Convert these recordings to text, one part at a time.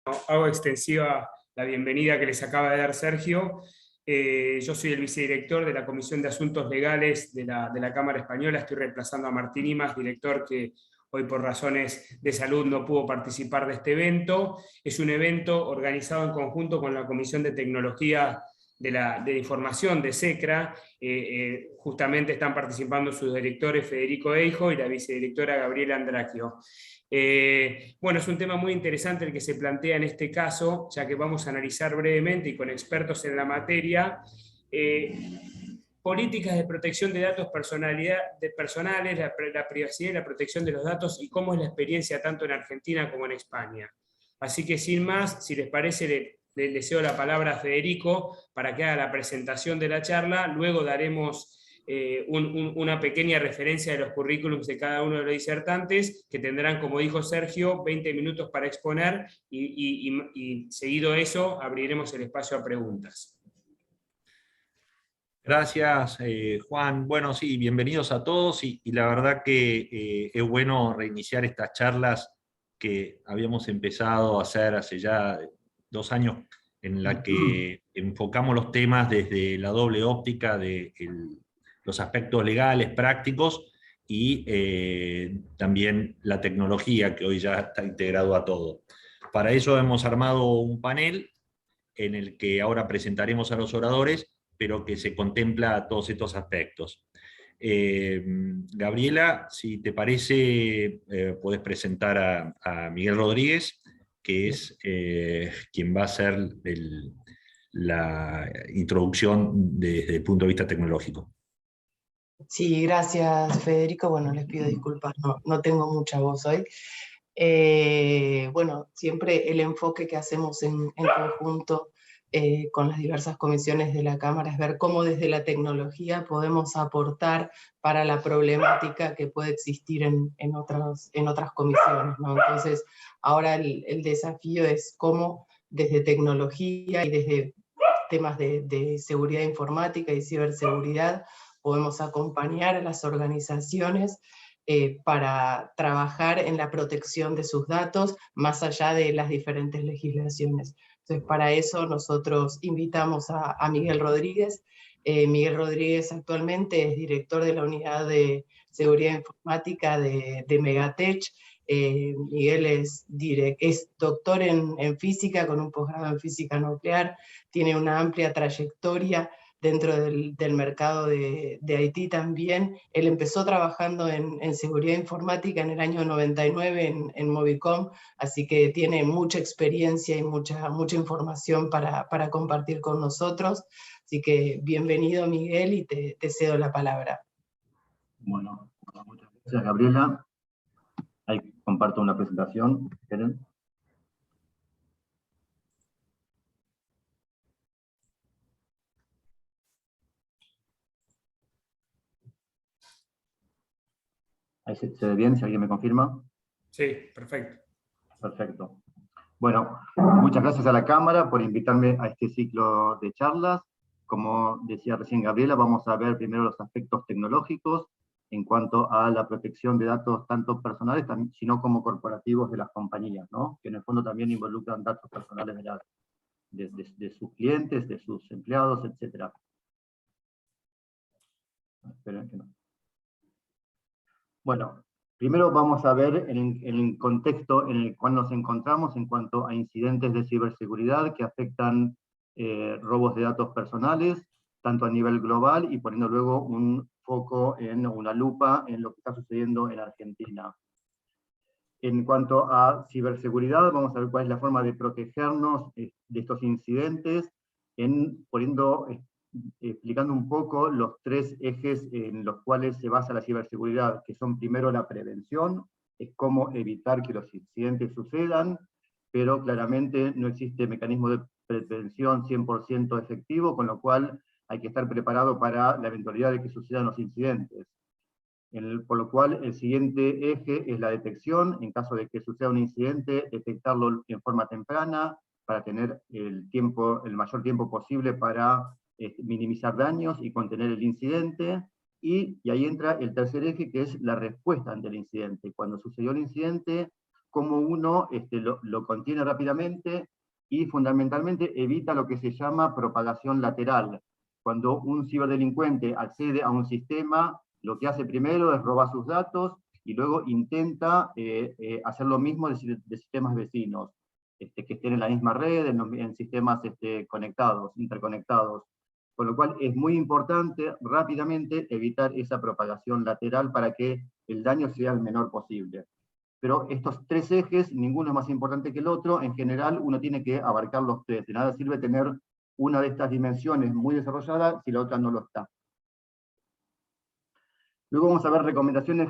Hago extensiva la bienvenida que les acaba de dar Sergio. Yo soy el vicedirector de la Comisión de Asuntos Legales de la Cámara Española. Estoy reemplazando a Martín Imas, director que hoy por razones de salud no pudo participar de este evento. Es un evento organizado en conjunto con la Comisión de Tecnología de Información de SECRA. Justamente están participando sus directores Federico Eijo y la vicedirectora Gabriela Andraquio. Bueno, es un tema muy interesante el que se plantea en este caso, ya que vamos a analizar brevemente y con expertos en la materia políticas de protección de datos personales, la privacidad y la protección de los datos, y cómo es la experiencia tanto en Argentina como en España. Así que sin más, si les parece, le cedo la palabra a Federico para que haga la presentación de la charla. Luego daremos una pequeña referencia de los currículums de cada uno de los disertantes, que tendrán, como dijo Sergio, 20 minutos para exponer, y seguido eso abriremos el espacio a preguntas. Gracias, Juan. Bueno, sí, bienvenidos a todos, y la verdad que es bueno reiniciar estas charlas que habíamos empezado a hacer hace ya 2 años, en la que enfocamos los temas desde la doble óptica de los aspectos legales, prácticos, y también la tecnología, que hoy ya está integrado a todo. Para eso hemos armado un panel en el que ahora presentaremos a los oradores, pero que se contempla todos estos aspectos. Gabriela, si te parece, podés presentar a Miguel Rodríguez, que es quien va a hacer la introducción desde el punto de vista tecnológico. Sí, gracias, Federico. Bueno, les pido disculpas, no tengo mucha voz hoy. Bueno, siempre el enfoque que hacemos en conjunto con las diversas comisiones de la Cámara es ver cómo desde la tecnología podemos aportar para la problemática que puede existir en otras comisiones, ¿no? Entonces, ahora el desafío es cómo desde tecnología y desde temas de seguridad informática y ciberseguridad podemos acompañar a las organizaciones para trabajar en la protección de sus datos más allá de las diferentes legislaciones. Entonces, para eso nosotros invitamos a Miguel Rodríguez. Miguel Rodríguez actualmente es director de la Unidad de Seguridad Informática de Megatech. Miguel es doctor en física, con un posgrado en física nuclear, tiene una amplia trayectoria dentro del mercado de IT también. Él empezó trabajando en seguridad informática en el año 99 en Movicom, así que tiene mucha experiencia y mucha información para compartir con nosotros. Así que bienvenido, Miguel, y te cedo la palabra. Bueno, muchas gracias, Gabriela. Ahí comparto una presentación, ¿quieren? Ahí se ve bien, si alguien me confirma. Sí, perfecto. Perfecto. Bueno, muchas gracias a la Cámara por invitarme a este ciclo de charlas. Como decía recién Gabriela, vamos a ver primero los aspectos tecnológicos en cuanto a la protección de datos tanto personales, sino como corporativos de las compañías, ¿no? Que en el fondo también involucran datos personales de sus clientes, de sus empleados, etc. Esperen que no. Bueno, primero vamos a ver el contexto en el cual nos encontramos en cuanto a incidentes de ciberseguridad que afectan robos de datos personales, tanto a nivel global, y poniendo luego un foco en una lupa en lo que está sucediendo en Argentina. En cuanto a ciberseguridad, vamos a ver cuál es la forma de protegernos de estos incidentes, explicando un poco los 3 ejes en los cuales se basa la ciberseguridad, que son primero la prevención, es cómo evitar que los incidentes sucedan, pero claramente no existe mecanismo de prevención 100% efectivo, con lo cual hay que estar preparado para la eventualidad de que sucedan los incidentes. Por lo cual el siguiente eje es la detección. En caso de que suceda un incidente, detectarlo en forma temprana, para tener el mayor tiempo posible para minimizar daños y contener el incidente. Y ahí entra el tercer eje, que es la respuesta ante el incidente. Cuando sucedió el incidente, cómo uno lo contiene rápidamente y fundamentalmente evita lo que se llama propagación lateral. Cuando un ciberdelincuente accede a un sistema, lo que hace primero es robar sus datos y luego intenta hacer lo mismo de sistemas vecinos, que estén en la misma red, en sistemas conectados, interconectados. Con lo cual es muy importante rápidamente evitar esa propagación lateral para que el daño sea el menor posible. Pero estos tres ejes, ninguno es más importante que el otro, en general uno tiene que abarcar los tres. De nada sirve tener una de estas dimensiones muy desarrollada si la otra no lo está. Luego vamos a ver recomendaciones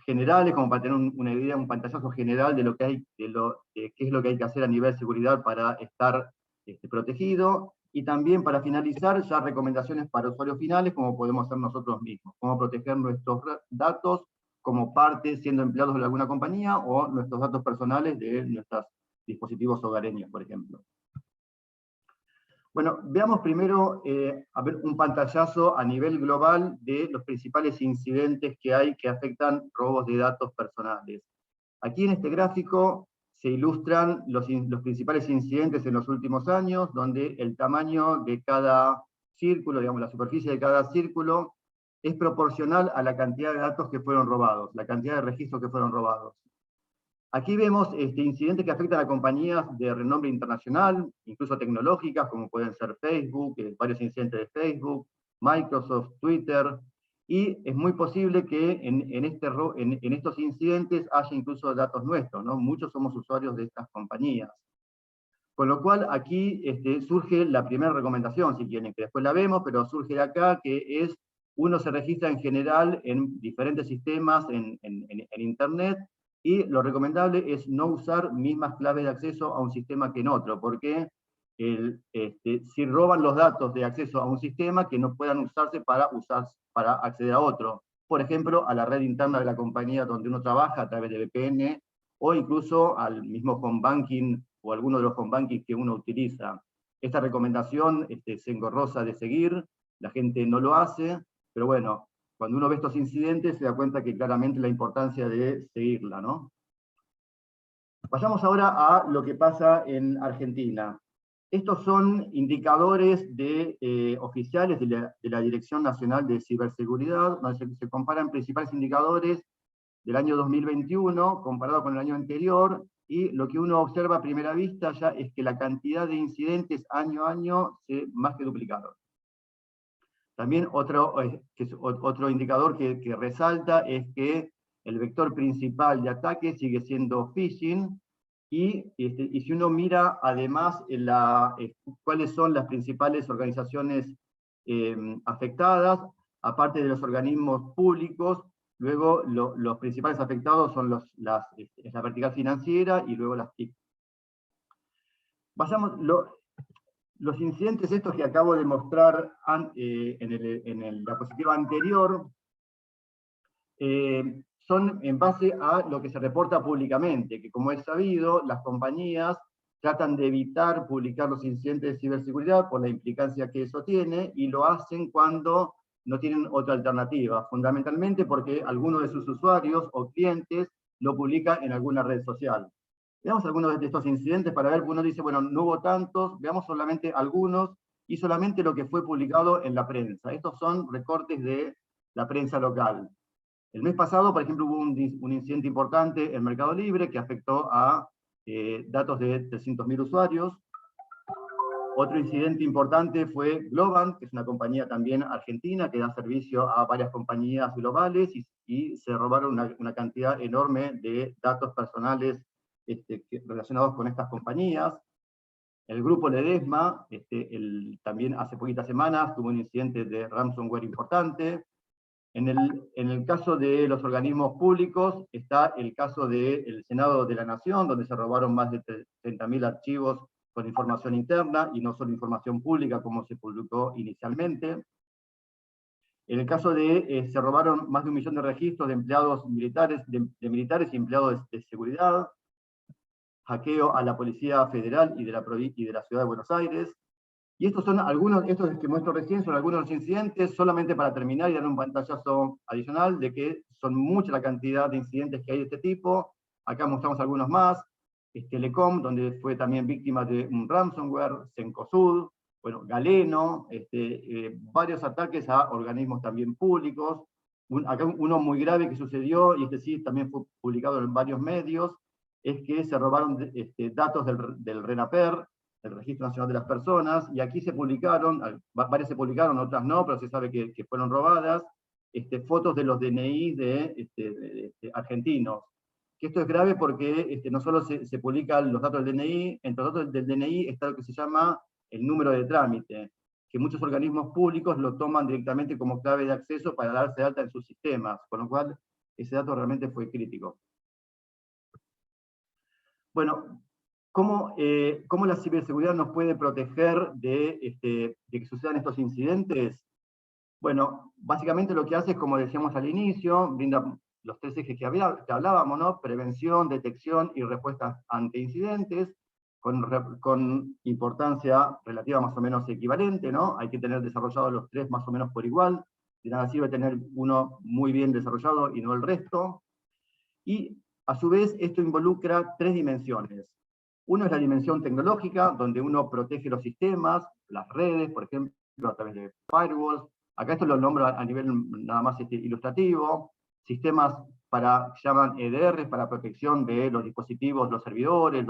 generales, como para tener una idea, un pantallazo general de lo que hay, qué es lo que hay que hacer a nivel de seguridad para estar protegido. Y también, para finalizar, ya recomendaciones para usuarios finales, como podemos hacer nosotros mismos. Cómo proteger nuestros datos como parte, siendo empleados de alguna compañía, o nuestros datos personales de nuestros dispositivos hogareños, por ejemplo. Bueno, veamos primero a ver un pantallazo a nivel global de los principales incidentes que hay que afectan robos de datos personales. Aquí en este gráfico se ilustran los principales incidentes en los últimos años, donde el tamaño de cada círculo, digamos, la superficie de cada círculo, es proporcional a la cantidad de datos que fueron robados, la cantidad de registros que fueron robados. Aquí vemos incidentes que afectan a compañías de renombre internacional, incluso tecnológicas, como pueden ser Facebook, varios incidentes de Facebook, Microsoft, Twitter, y es muy posible que en estos incidentes haya incluso datos nuestros, ¿no? Muchos somos usuarios de estas compañías. Con lo cual aquí surge la primera recomendación, si quieren, que después la vemos, pero surge de acá, que es, uno se registra en general en diferentes sistemas en Internet, y lo recomendable es no usar mismas claves de acceso a un sistema que en otro, porque si roban los datos de acceso a un sistema, que no puedan usarse para acceder a otro. Por ejemplo, a la red interna de la compañía donde uno trabaja a través de VPN, o incluso al mismo home banking, o alguno de los home banking que uno utiliza. Esta recomendación es engorrosa de seguir, la gente no lo hace, pero bueno, cuando uno ve estos incidentes se da cuenta que claramente la importancia de seguirla, ¿no? Vayamos ahora a lo que pasa en Argentina. Estos son indicadores oficiales de la Dirección Nacional de Ciberseguridad, donde se comparan principales indicadores del año 2021 comparado con el año anterior, y lo que uno observa a primera vista ya es que la cantidad de incidentes año a año se más que duplicaron. También otro indicador que resalta es que el vector principal de ataque sigue siendo phishing, y si uno mira además cuáles son las principales organizaciones afectadas, aparte de los organismos públicos, luego los principales afectados son la vertical financiera y luego las TIC. Los incidentes estos que acabo de mostrar en la diapositiva anterior son en base a lo que se reporta públicamente, que como es sabido, las compañías tratan de evitar publicar los incidentes de ciberseguridad por la implicancia que eso tiene, y lo hacen cuando no tienen otra alternativa, fundamentalmente porque alguno de sus usuarios o clientes lo publica en alguna red social. Veamos algunos de estos incidentes para ver, uno dice, bueno, no hubo tantos, veamos solamente algunos, y solamente lo que fue publicado en la prensa. Estos son recortes de la prensa local. El mes pasado, por ejemplo, hubo un incidente importante en Mercado Libre que afectó a datos de 300.000 usuarios. Otro incidente importante fue Globant, que es una compañía también argentina que da servicio a varias compañías globales, y se robaron una cantidad enorme de datos personales relacionados con estas compañías. El grupo Ledesma, también hace poquitas semanas, tuvo un incidente de ransomware importante. En el caso de los organismos públicos, está el caso del Senado de la Nación, donde se robaron más de 30.000 archivos con información interna, y no solo información pública como se publicó inicialmente. En el caso se robaron más de 1 millón de registros de empleados militares, de militares y empleados de seguridad. Hackeo a la Policía Federal y de la Ciudad de Buenos Aires. Y estos que muestro recién son algunos de los incidentes, solamente para terminar y dar un pantallazo adicional de que son mucha la cantidad de incidentes que hay de este tipo. Acá mostramos algunos más. Telecom, donde fue también víctima de un ransomware, Cencosud, bueno, Galeno, varios ataques a organismos también públicos. Acá uno muy grave que sucedió, y sí también fue publicado en varios medios, es que se robaron datos del RENAPER, el Registro Nacional de las Personas, y aquí se publicaron, varias se publicaron, otras no, pero se sabe que fueron robadas, fotos de los DNI de argentinos. Que esto es grave porque no solo se publican los datos del DNI, entre los datos del DNI está lo que se llama el número de trámite, que muchos organismos públicos lo toman directamente como clave de acceso para darse de alta en sus sistemas, con lo cual ese dato realmente fue crítico. Bueno, ¿cómo la ciberseguridad nos puede proteger de que sucedan estos incidentes? Bueno, básicamente lo que hace es, como decíamos al inicio, brinda los tres ejes que hablábamos, ¿no? Prevención, detección y respuesta ante incidentes, con importancia relativa más o menos equivalente, ¿no? Hay que tener desarrollados los tres más o menos por igual, de nada sirve tener uno muy bien desarrollado y no el resto. Y a su vez esto involucra tres dimensiones. Uno es la dimensión tecnológica, donde uno protege los sistemas, las redes, por ejemplo, a través de firewalls. Acá esto lo nombro a nivel nada más ilustrativo. Sistemas que llaman EDR, para protección de los dispositivos, los servidores,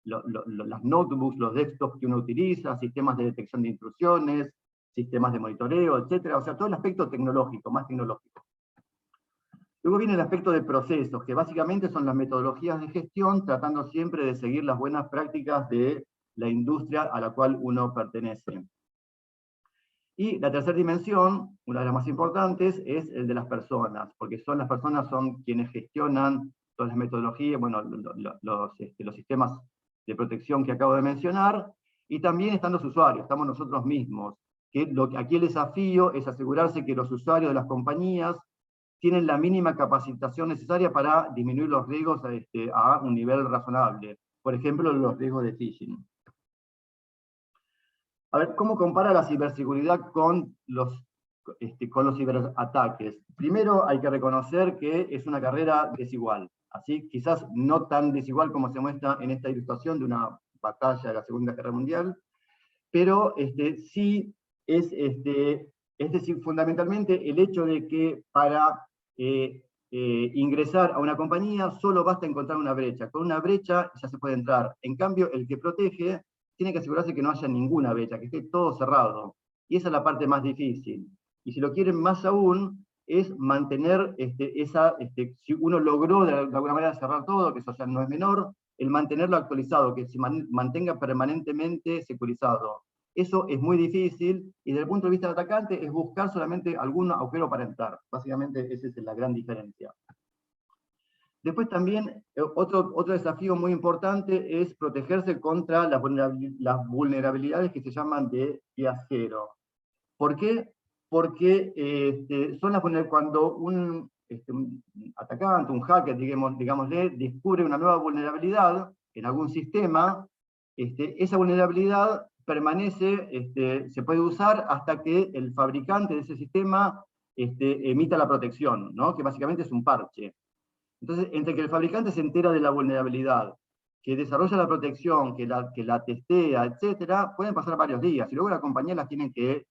las notebooks, los desktops que uno utiliza, sistemas de detección de intrusiones, sistemas de monitoreo, etc. O sea, todo el aspecto tecnológico, más tecnológico. Luego viene el aspecto de procesos, que básicamente son las metodologías de gestión, tratando siempre de seguir las buenas prácticas de la industria a la cual uno pertenece. Y la tercera dimensión, una de las más importantes, es el de las personas, porque las personas son quienes gestionan todas las metodologías, bueno, los sistemas de protección que acabo de mencionar, y también están los usuarios, estamos nosotros mismos. Aquí el desafío es asegurarse que los usuarios de las compañías tienen la mínima capacitación necesaria para disminuir los riesgos a un nivel razonable. Por ejemplo, los riesgos de phishing. A ver, ¿cómo compara la ciberseguridad con los ciberataques? Primero hay que reconocer que es una carrera desigual. Así, quizás no tan desigual como se muestra en esta ilustración de una batalla de la Segunda Guerra Mundial, pero sí es decir, fundamentalmente el hecho de que para ingresar a una compañía solo basta encontrar una brecha. Con una brecha ya se puede entrar. En cambio, el que protege tiene que asegurarse que no haya ninguna brecha, que esté todo cerrado. Y esa es la parte más difícil. Y si lo quieren más aún, es mantener si uno logró de alguna manera cerrar todo, que eso ya no es menor, el mantenerlo actualizado, que se mantenga permanentemente securizado. Eso es muy difícil, y desde el punto de vista del atacante es buscar solamente algún agujero para entrar. Básicamente esa es la gran diferencia. Después también, otro desafío muy importante es protegerse contra las vulnerabilidades que se llaman de día cero. ¿Por qué? Porque son las vulnerabilidades cuando un atacante, un hacker, digámosle, descubre una nueva vulnerabilidad en algún sistema, esa vulnerabilidad permanece, se puede usar hasta que el fabricante de ese sistema emita la protección, ¿no? Que básicamente es un parche. Entonces, entre que el fabricante se entera de la vulnerabilidad, que desarrolla la protección, que la testea, etcétera, pueden pasar varios días, y luego la compañía las tienen que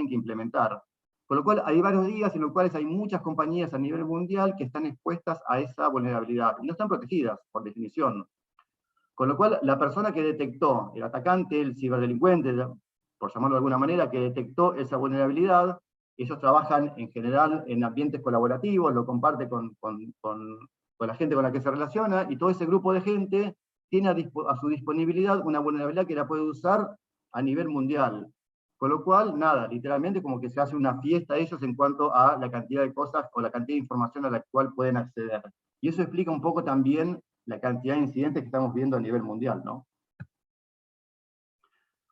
implementar. Con lo cual, hay varios días en los cuales hay muchas compañías a nivel mundial que están expuestas a esa vulnerabilidad, y no están protegidas, por definición. Con lo cual, la persona que detectó, el atacante, el ciberdelincuente, por llamarlo de alguna manera, que detectó esa vulnerabilidad, ellos trabajan en general en ambientes colaborativos, lo comparte con la gente con la que se relaciona, y todo ese grupo de gente tiene a su disponibilidad una vulnerabilidad que la puede usar a nivel mundial. Con lo cual, nada, literalmente como que se hace una fiesta a ellos en cuanto a la cantidad de cosas o la cantidad de información a la cual pueden acceder. Y eso explica un poco también la cantidad de incidentes que estamos viendo a nivel mundial, ¿no?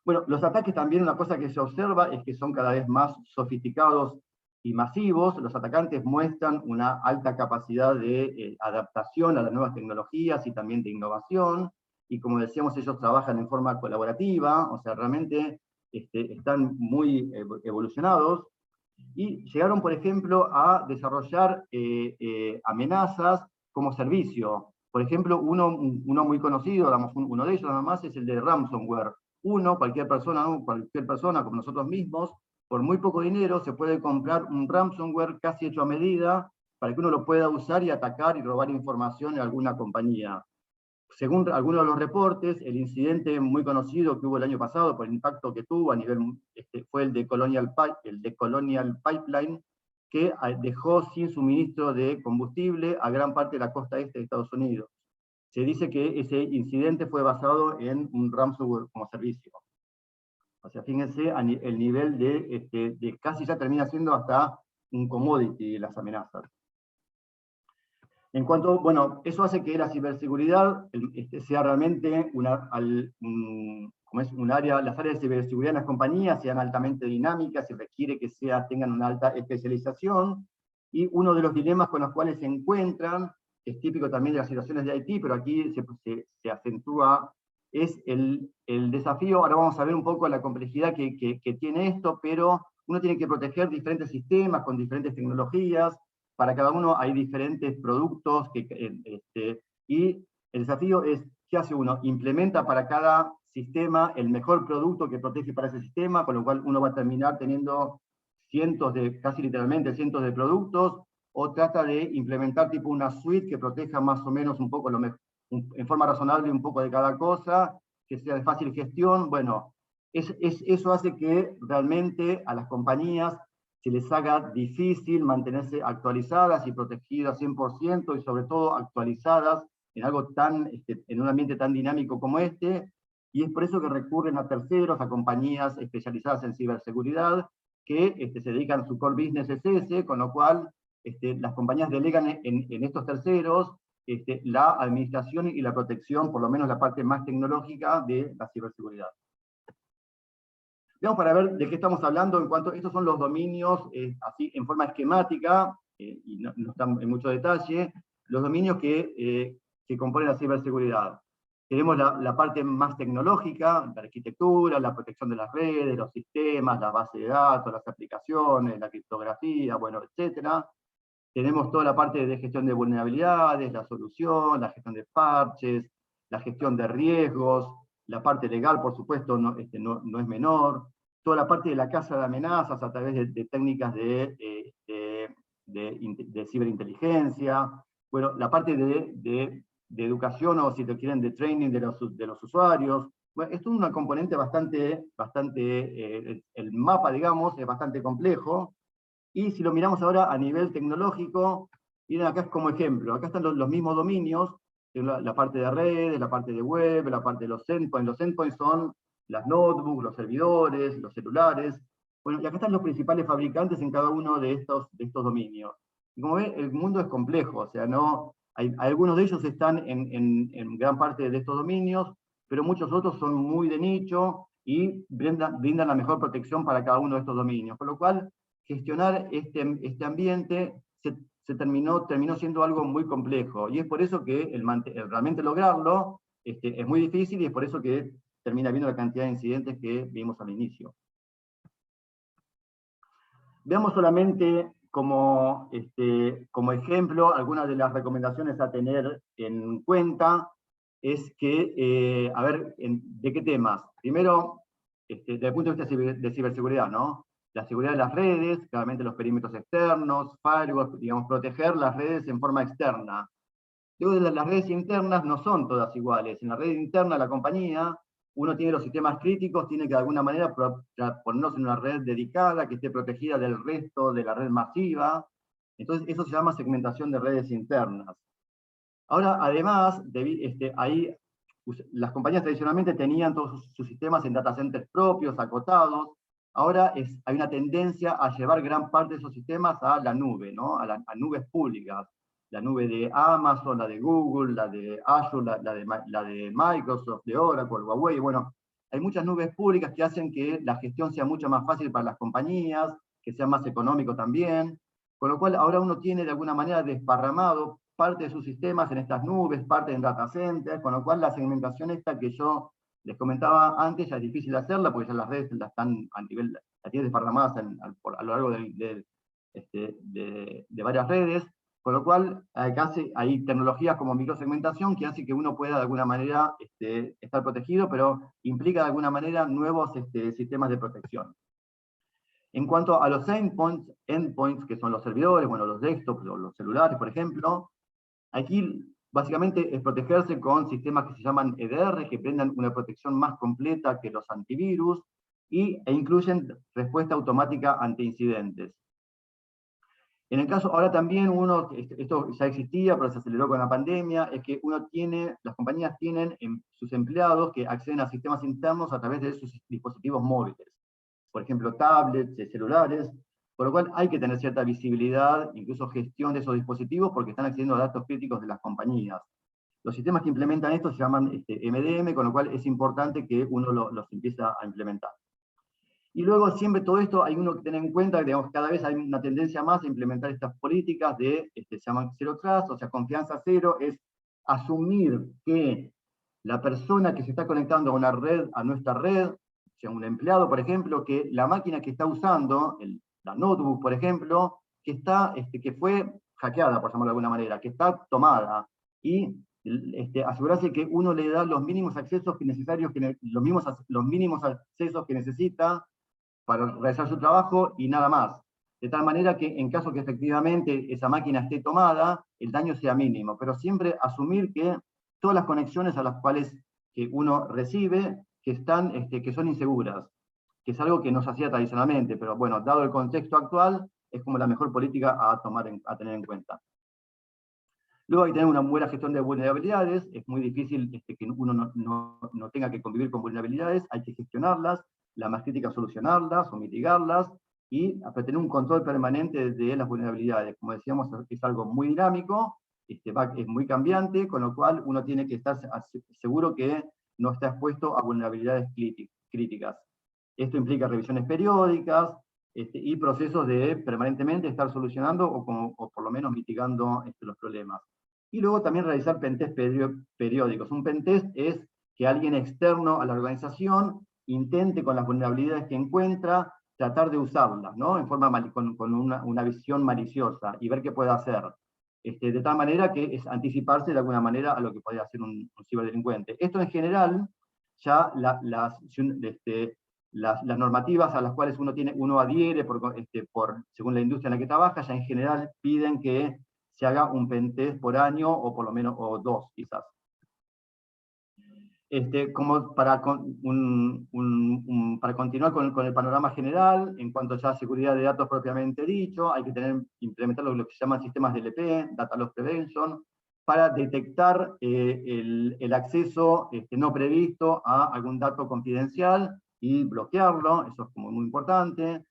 Bueno, los ataques también, una cosa que se observa es que son cada vez más sofisticados y masivos. Los atacantes muestran una alta capacidad de adaptación a las nuevas tecnologías y también de innovación, y como decíamos, ellos trabajan en forma colaborativa, o sea, realmente están muy evolucionados, y llegaron, por ejemplo, a desarrollar amenazas como servicio. Por ejemplo, uno muy conocido, uno de ellos nada más, es el de ransomware. Cualquier persona como nosotros mismos, por muy poco dinero se puede comprar un ransomware casi hecho a medida para que uno lo pueda usar y atacar y robar información en alguna compañía. Según algunos de los reportes, el incidente muy conocido que hubo el año pasado por el impacto que tuvo a nivel, fue el de Colonial Pipeline, que dejó sin suministro de combustible a gran parte de la costa este de Estados Unidos. Se dice que ese incidente fue basado en un ransomware como servicio. O sea, fíjense el nivel de casi ya termina siendo hasta un commodity las amenazas. En cuanto, bueno, eso hace que la ciberseguridad sea realmente un área, las áreas de ciberseguridad en las compañías sean altamente dinámicas y requiere que tengan una alta especialización, y uno de los dilemas con los cuales se encuentran, es típico también de las situaciones de IT, pero aquí se acentúa, es el desafío. Ahora vamos a ver un poco la complejidad que tiene esto, pero uno tiene que proteger diferentes sistemas con diferentes tecnologías. Para cada uno hay diferentes productos, y el desafío es, ¿qué hace uno? Implementa para cada sistema el mejor producto que protege para ese sistema, con lo cual uno va a terminar teniendo casi literalmente cientos de productos, o trata de implementar tipo una suite que proteja más o menos un poco en forma razonable un poco de cada cosa, que sea de fácil gestión. Bueno, eso hace que realmente a las compañías se les haga difícil mantenerse actualizadas y protegidas 100%, y sobre todo actualizadas en algo en un ambiente tan dinámico como este, y es por eso que recurren a terceros, a compañías especializadas en ciberseguridad, que se dedican, su core business es ese, con lo cual las compañías delegan en estos terceros la administración y la protección, por lo menos la parte más tecnológica de la ciberseguridad. Veamos para ver de qué estamos hablando en cuanto, estos son los dominios, así en forma esquemática, y no están en mucho detalle, los dominios que componen la ciberseguridad. Tenemos la parte más tecnológica, la arquitectura, la protección de las redes, los sistemas, la base de datos, las aplicaciones, la criptografía, bueno, etcétera. Tenemos toda la parte de gestión de vulnerabilidades, la solución, la gestión de parches, la gestión de riesgos, la parte legal, por supuesto, no es menor, toda la parte de la caza de amenazas a través de técnicas de ciberinteligencia, bueno, la parte de educación, o si lo quieren, de training de los usuarios. Bueno, esto es una componente el mapa, digamos, es bastante complejo, y si lo miramos ahora a nivel tecnológico, miren acá como ejemplo, acá están los mismos dominios, la parte de redes, la parte de web, la parte de los endpoints. Los endpoints son las notebooks, los servidores, los celulares. Bueno, y acá están los principales fabricantes en cada uno de estos dominios. Y como ven, el mundo es complejo, o sea, algunos de ellos están en gran parte de estos dominios, pero muchos otros son muy de nicho y brindan la mejor protección para cada uno de estos dominios. Con lo cual, gestionar este ambiente terminó siendo algo muy complejo, y es por eso que realmente lograrlo es muy difícil, y es por eso que termina habiendo la cantidad de incidentes que vimos al inicio. Veamos solamente como ejemplo algunas de las recomendaciones a tener en cuenta. Es que, a ver, ¿de qué temas? Primero, desde el punto de vista de ciberseguridad, ¿no? La seguridad de las redes, claramente los perímetros externos, firewalls, digamos, proteger las redes en forma externa. Luego, las redes internas no son todas iguales. En la red interna de la compañía, uno tiene los sistemas críticos, tiene que de alguna manera ponernos en una red dedicada, que esté protegida del resto de la red masiva. Entonces, eso se llama segmentación de redes internas. Ahora, además, ahí las compañías tradicionalmente tenían todos sus sistemas en data centers propios, acotados. Ahora hay una tendencia a llevar gran parte de esos sistemas a la nube, ¿no? a nubes públicas. La nube de Amazon, la de Google, la de Azure, la de Microsoft, de Oracle, Huawei. Bueno, hay muchas nubes públicas que hacen que la gestión sea mucho más fácil para las compañías, que sea más económico también. Con lo cual, ahora uno tiene de alguna manera desparramado parte de sus sistemas en estas nubes, parte en data centers, con lo cual la segmentación esta que yo les comentaba antes ya es difícil hacerla, porque ya las redes las están las tienen desparramadas a lo largo de varias redes, Por lo cual, acá hay tecnologías como microsegmentación que hace que uno pueda de alguna manera estar protegido, pero implica de alguna manera nuevos sistemas de protección. En cuanto a los endpoints, que son los servidores, bueno, los desktops o los celulares, por ejemplo, aquí básicamente es protegerse con sistemas que se llaman EDR, que brindan una protección más completa que los antivirus, e incluyen respuesta automática ante incidentes. En el caso, ahora también esto ya existía, pero se aceleró con la pandemia, es que las compañías tienen sus empleados que acceden a sistemas internos a través de sus dispositivos móviles. Por ejemplo, tablets, celulares, por lo cual hay que tener cierta visibilidad, incluso gestión de esos dispositivos, porque están accediendo a datos críticos de las compañías. Los sistemas que implementan esto se llaman MDM, con lo cual es importante que uno los empiece a implementar. Y luego siempre todo esto hay uno que tener en cuenta, digamos, cada vez hay una tendencia más a implementar estas políticas se llaman Zero Trust, o sea, confianza cero, es asumir que la persona que se está conectando a una red, a nuestra red, o sea, un empleado, por ejemplo, que la máquina que está usando, la notebook, por ejemplo, que fue hackeada, por llamarlo de alguna manera, que está tomada, y asegurarse que uno le da los mínimos accesos necesarios, los mínimos accesos que necesita para realizar su trabajo y nada más. De tal manera que en caso que efectivamente esa máquina esté tomada, el daño sea mínimo, pero siempre asumir que todas las conexiones a las cuales que uno recibe, que son inseguras, que es algo que no se hacía tradicionalmente, pero bueno, dado el contexto actual, es como la mejor política a tener en cuenta. Luego hay que tener una buena gestión de vulnerabilidades, es muy difícil que uno no tenga que convivir con vulnerabilidades, hay que gestionarlas, la más crítica solucionarlas o mitigarlas, y tener un control permanente de las vulnerabilidades. Como decíamos, es algo muy dinámico, es muy cambiante, con lo cual uno tiene que estar seguro que no está expuesto a vulnerabilidades críticas. Esto implica revisiones periódicas, y procesos de permanentemente estar solucionando o por lo menos mitigando los problemas. Y luego también realizar pentest periódicos. Un pentest es que alguien externo a la organización intente con las vulnerabilidades que encuentra tratar de usarlas, ¿no? En forma con una visión maliciosa y ver qué puede hacer. De tal manera que es anticiparse de alguna manera a lo que puede hacer un ciberdelincuente. Esto en general, ya las normativas a las cuales uno adhiere según la industria en la que trabaja, ya en general piden que se haga un pentest por año, o por lo menos, o 2 quizás. Como para continuar con el panorama general, en cuanto ya a seguridad de datos propiamente dicho, hay que implementar lo que se llaman sistemas DLP, Data Loss Prevention, para detectar el acceso no previsto a algún dato confidencial y bloquearlo, eso es como muy importante.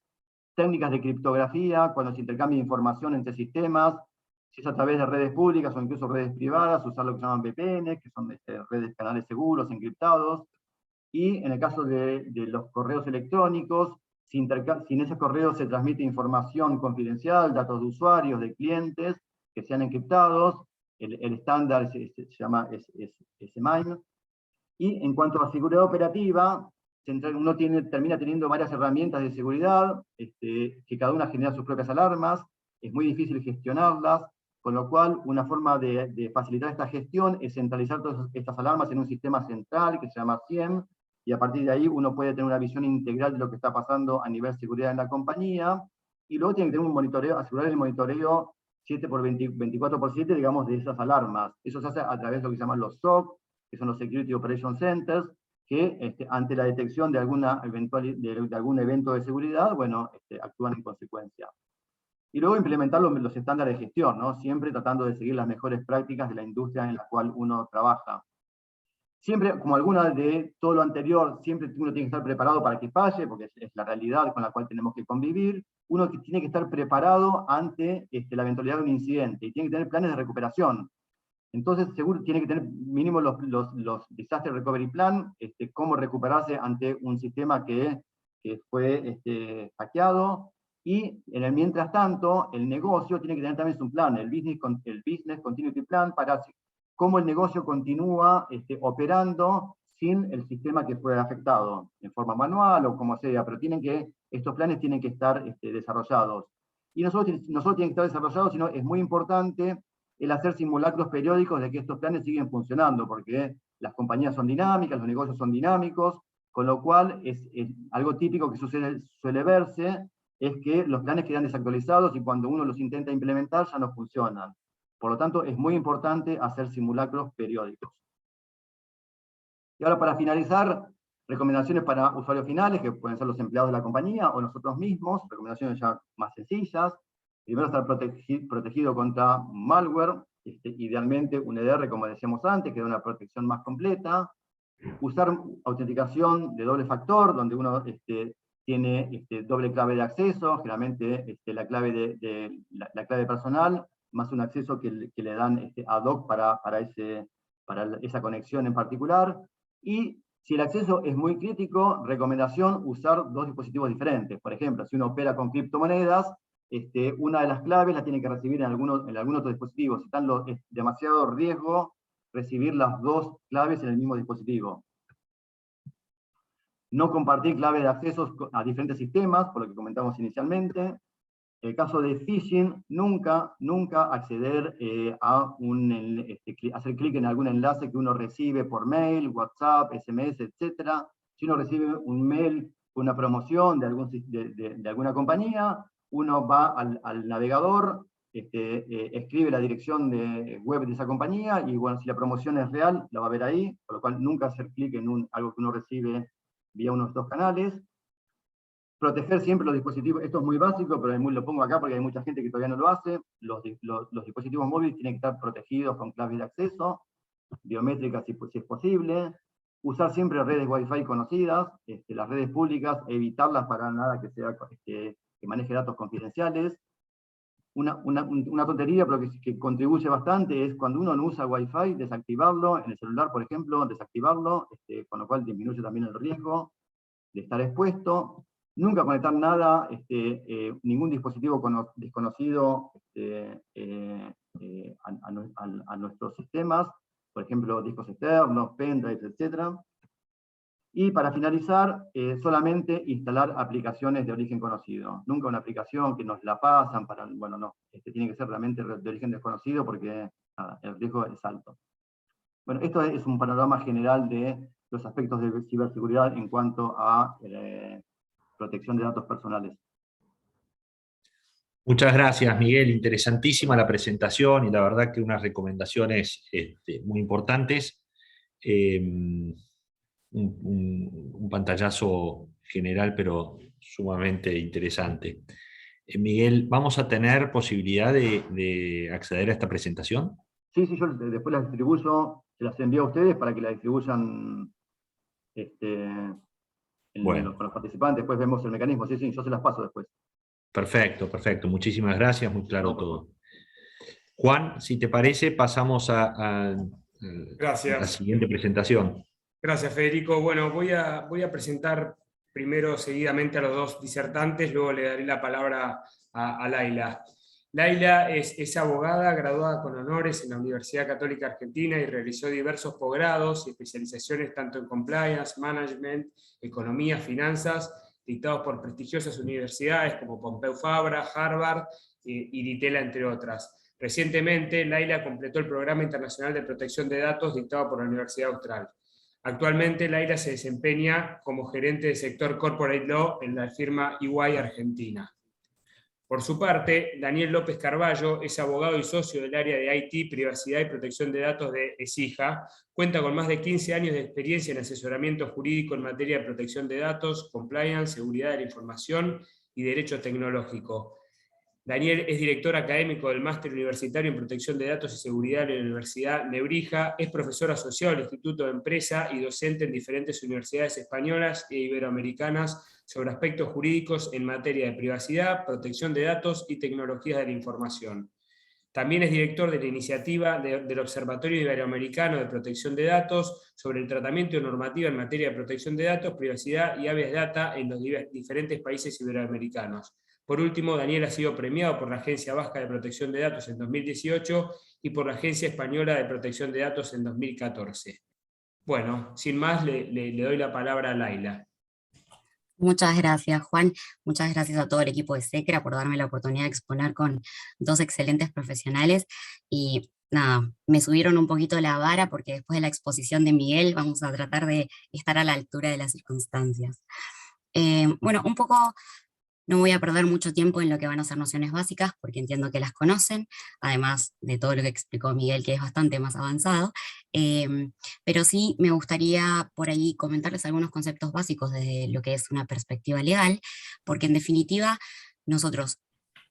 Técnicas de criptografía, cuando se intercambia información entre sistemas, si es a través de redes públicas o incluso redes privadas, usar lo que se llaman VPN, que son redes canales seguros, encriptados. Y en el caso de los correos electrónicos, si en esos correos se transmite información confidencial, datos de usuarios, de clientes, que sean encriptados, el estándar se llama SMIME. Y en cuanto a seguridad operativa, uno termina teniendo varias herramientas de seguridad, que cada una genera sus propias alarmas, es muy difícil gestionarlas, con lo cual una forma de facilitar esta gestión es centralizar todas estas alarmas en un sistema central que se llama SIEM, y a partir de ahí uno puede tener una visión integral de lo que está pasando a nivel de seguridad en la compañía, y luego tiene que tener un monitoreo, asegurar el monitoreo 24/7, digamos, de esas alarmas. Eso se hace a través de lo que se llaman los SOC, que son los Security Operation Centers, que ante la detección de algún evento de seguridad, bueno, actúan en consecuencia. Y luego implementar los estándares de gestión, ¿no? Siempre tratando de seguir las mejores prácticas de la industria en la cual uno trabaja. Siempre, como alguna de todo lo anterior, siempre uno tiene que estar preparado para que falle, porque es la realidad con la cual tenemos que convivir. Uno tiene que estar preparado ante la eventualidad de un incidente, y tiene que tener planes de recuperación. Entonces, seguro tiene que tener mínimo los Disaster Recovery Plan, cómo recuperarse ante un sistema que fue hackeado, y en el mientras tanto, el negocio tiene que tener también su plan, el Business Continuity Plan, para cómo el negocio continúa operando sin el sistema que fue afectado, en forma manual o como sea, pero estos planes tienen que estar desarrollados. y no solo tiene que estar desarrollado, sino es muy importante el hacer simulacros periódicos de que estos planes siguen funcionando, porque las compañías son dinámicas, los negocios son dinámicos, con lo cual es algo típico que suele verse, es que los planes quedan desactualizados y cuando uno los intenta implementar ya no funcionan. Por lo tanto, es muy importante hacer simulacros periódicos. Y ahora, para finalizar, recomendaciones para usuarios finales, que pueden ser los empleados de la compañía o nosotros mismos, recomendaciones ya más sencillas. Primero, estar protegido contra malware, idealmente un EDR, como decíamos antes, que da una protección más completa. Usar autenticación de doble factor, donde uno tiene doble clave de acceso, generalmente la clave la clave personal, más un acceso que le dan ad hoc para esa conexión en particular. Y si el acceso es muy crítico, recomendación usar dos dispositivos diferentes. Por ejemplo, si uno opera con criptomonedas, una de las claves la tiene que recibir en algún otro dispositivo. Si es demasiado riesgo recibir las dos claves en el mismo dispositivo. No compartir claves de accesos a diferentes sistemas, por lo que comentamos inicialmente. En el caso de phishing, nunca acceder hacer clic en algún enlace que uno recibe por mail, WhatsApp, SMS, etc. Si uno recibe un mail con una promoción de alguna compañía, uno va al navegador, escribe la dirección web de esa compañía, y bueno, si la promoción es real, la va a ver ahí, por lo cual nunca hacer clic en algo que uno recibe vía uno de estos canales. Proteger siempre los dispositivos, esto es muy básico, pero lo pongo acá porque hay mucha gente que todavía no lo hace. Los dispositivos móviles tienen que estar protegidos con claves de acceso, biométricas si es posible. Usar siempre redes Wi-Fi conocidas, las redes públicas, evitarlas para nada que maneje datos confidenciales. Una tontería, pero que contribuye bastante, es cuando uno no usa Wi-Fi, desactivarlo, en el celular, por ejemplo, desactivarlo, con lo cual disminuye también el riesgo de estar expuesto. Nunca conectar nada, ningún dispositivo desconocido a nuestros sistemas, por ejemplo, discos externos, pendrives, etc. Y para finalizar, solamente instalar aplicaciones de origen conocido. Nunca una aplicación que nos la pasan para, bueno, no, tiene que ser realmente de origen desconocido porque nada, el riesgo es alto. Bueno, esto es un panorama general de los aspectos de ciberseguridad en cuanto a protección de datos personales. Muchas gracias, Miguel. Interesantísima la presentación y la verdad que unas recomendaciones muy importantes. Un pantallazo general, pero sumamente interesante. Miguel, ¿vamos a tener posibilidad de acceder a esta presentación? Sí, yo después las distribuyo, se las envío a ustedes para que las distribuyan con los participantes. Después vemos el mecanismo. Sí, yo se las paso después. Perfecto. Muchísimas gracias, muy claro todo. Juan, si te parece, pasamos a la siguiente presentación. Gracias, Federico. Bueno, voy a presentar primero seguidamente a los dos disertantes, luego le daré la palabra a Laila. Laila es abogada, graduada con honores en la Universidad Católica Argentina y realizó diversos posgrados y especializaciones tanto en compliance, management, economía, finanzas, dictados por prestigiosas universidades como Pompeu Fabra, Harvard y Ditela, entre otras. Recientemente, Laila completó el Programa Internacional de Protección de Datos dictado por la Universidad Austral. Actualmente, Laila se desempeña como gerente de sector Corporate Law en la firma EY Argentina. Por su parte, Daniel López Carballo es abogado y socio del área de IT, privacidad y protección de datos de ESIJA. Cuenta con más de 15 años de experiencia en asesoramiento jurídico en materia de protección de datos, compliance, seguridad de la información y derecho tecnológico. Daniel es director académico del Máster Universitario en Protección de Datos y Seguridad de la Universidad Nebrija, es profesor asociado del Instituto de Empresa y docente en diferentes universidades españolas e iberoamericanas sobre aspectos jurídicos en materia de privacidad, protección de datos y tecnologías de la información. También es director de la iniciativa del Observatorio Iberoamericano de Protección de Datos sobre el tratamiento de normativa en materia de protección de datos, privacidad y habeas data en los diferentes países iberoamericanos. Por último, Daniel ha sido premiado por la Agencia Vasca de Protección de Datos en 2018 y por la Agencia Española de Protección de Datos en 2014. Bueno, sin más, le doy la palabra a Laila. Muchas gracias, Juan. Muchas gracias a todo el equipo de SECRA por darme la oportunidad de exponer con dos excelentes profesionales. Y nada, me subieron un poquito la vara porque después de la exposición de Miguel vamos a tratar de estar a la altura de las circunstancias. Bueno, un poco, no voy a perder mucho tiempo en lo que van a ser nociones básicas, porque entiendo que las conocen, además de todo lo que explicó Miguel, que es bastante más avanzado, pero sí me gustaría por ahí comentarles algunos conceptos básicos de lo que es una perspectiva legal, porque en definitiva nosotros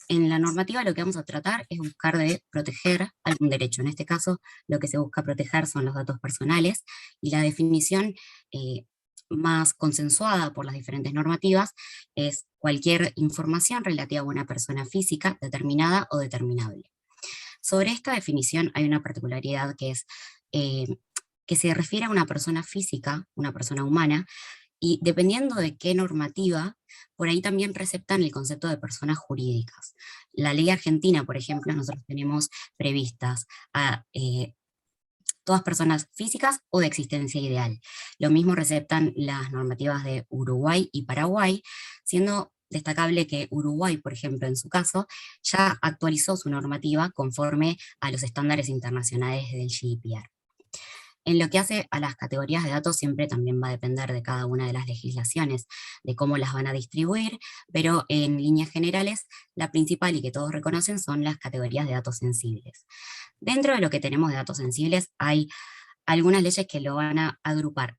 en la normativa lo que vamos a tratar es buscar de proteger algún derecho. En este caso, lo que se busca proteger son los datos personales, y la definición más consensuada por las diferentes normativas es cualquier información relativa a una persona física determinada o determinable. Sobre esta definición hay una particularidad que es que se refiere a una persona física, una persona humana, y dependiendo de qué normativa, por ahí también receptan el concepto de personas jurídicas. La ley argentina, por ejemplo, nosotros tenemos previstas a todas personas físicas o de existencia ideal. Lo mismo receptan las normativas de Uruguay y Paraguay, siendo destacable que Uruguay, por ejemplo, en su caso, ya actualizó su normativa conforme a los estándares internacionales del GDPR. En lo que hace a las categorías de datos siempre también va a depender de cada una de las legislaciones, de cómo las van a distribuir, pero en líneas generales, la principal y que todos reconocen son las categorías de datos sensibles. Dentro de lo que tenemos de datos sensibles hay algunas leyes que lo van a agrupar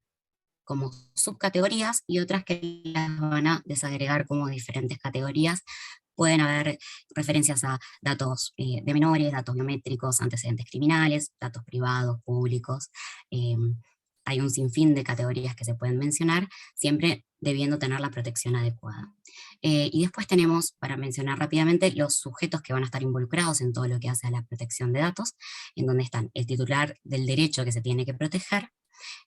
como subcategorías y otras que las van a desagregar como diferentes categorías. Pueden haber referencias a datos de menores, datos biométricos, antecedentes criminales, datos privados, públicos. Hay un sinfín de categorías que se pueden mencionar, siempre debiendo tener la protección adecuada. Y después tenemos, para mencionar rápidamente, los sujetos que van a estar involucrados en todo lo que hace a la protección de datos, en donde están el titular del derecho que se tiene que proteger,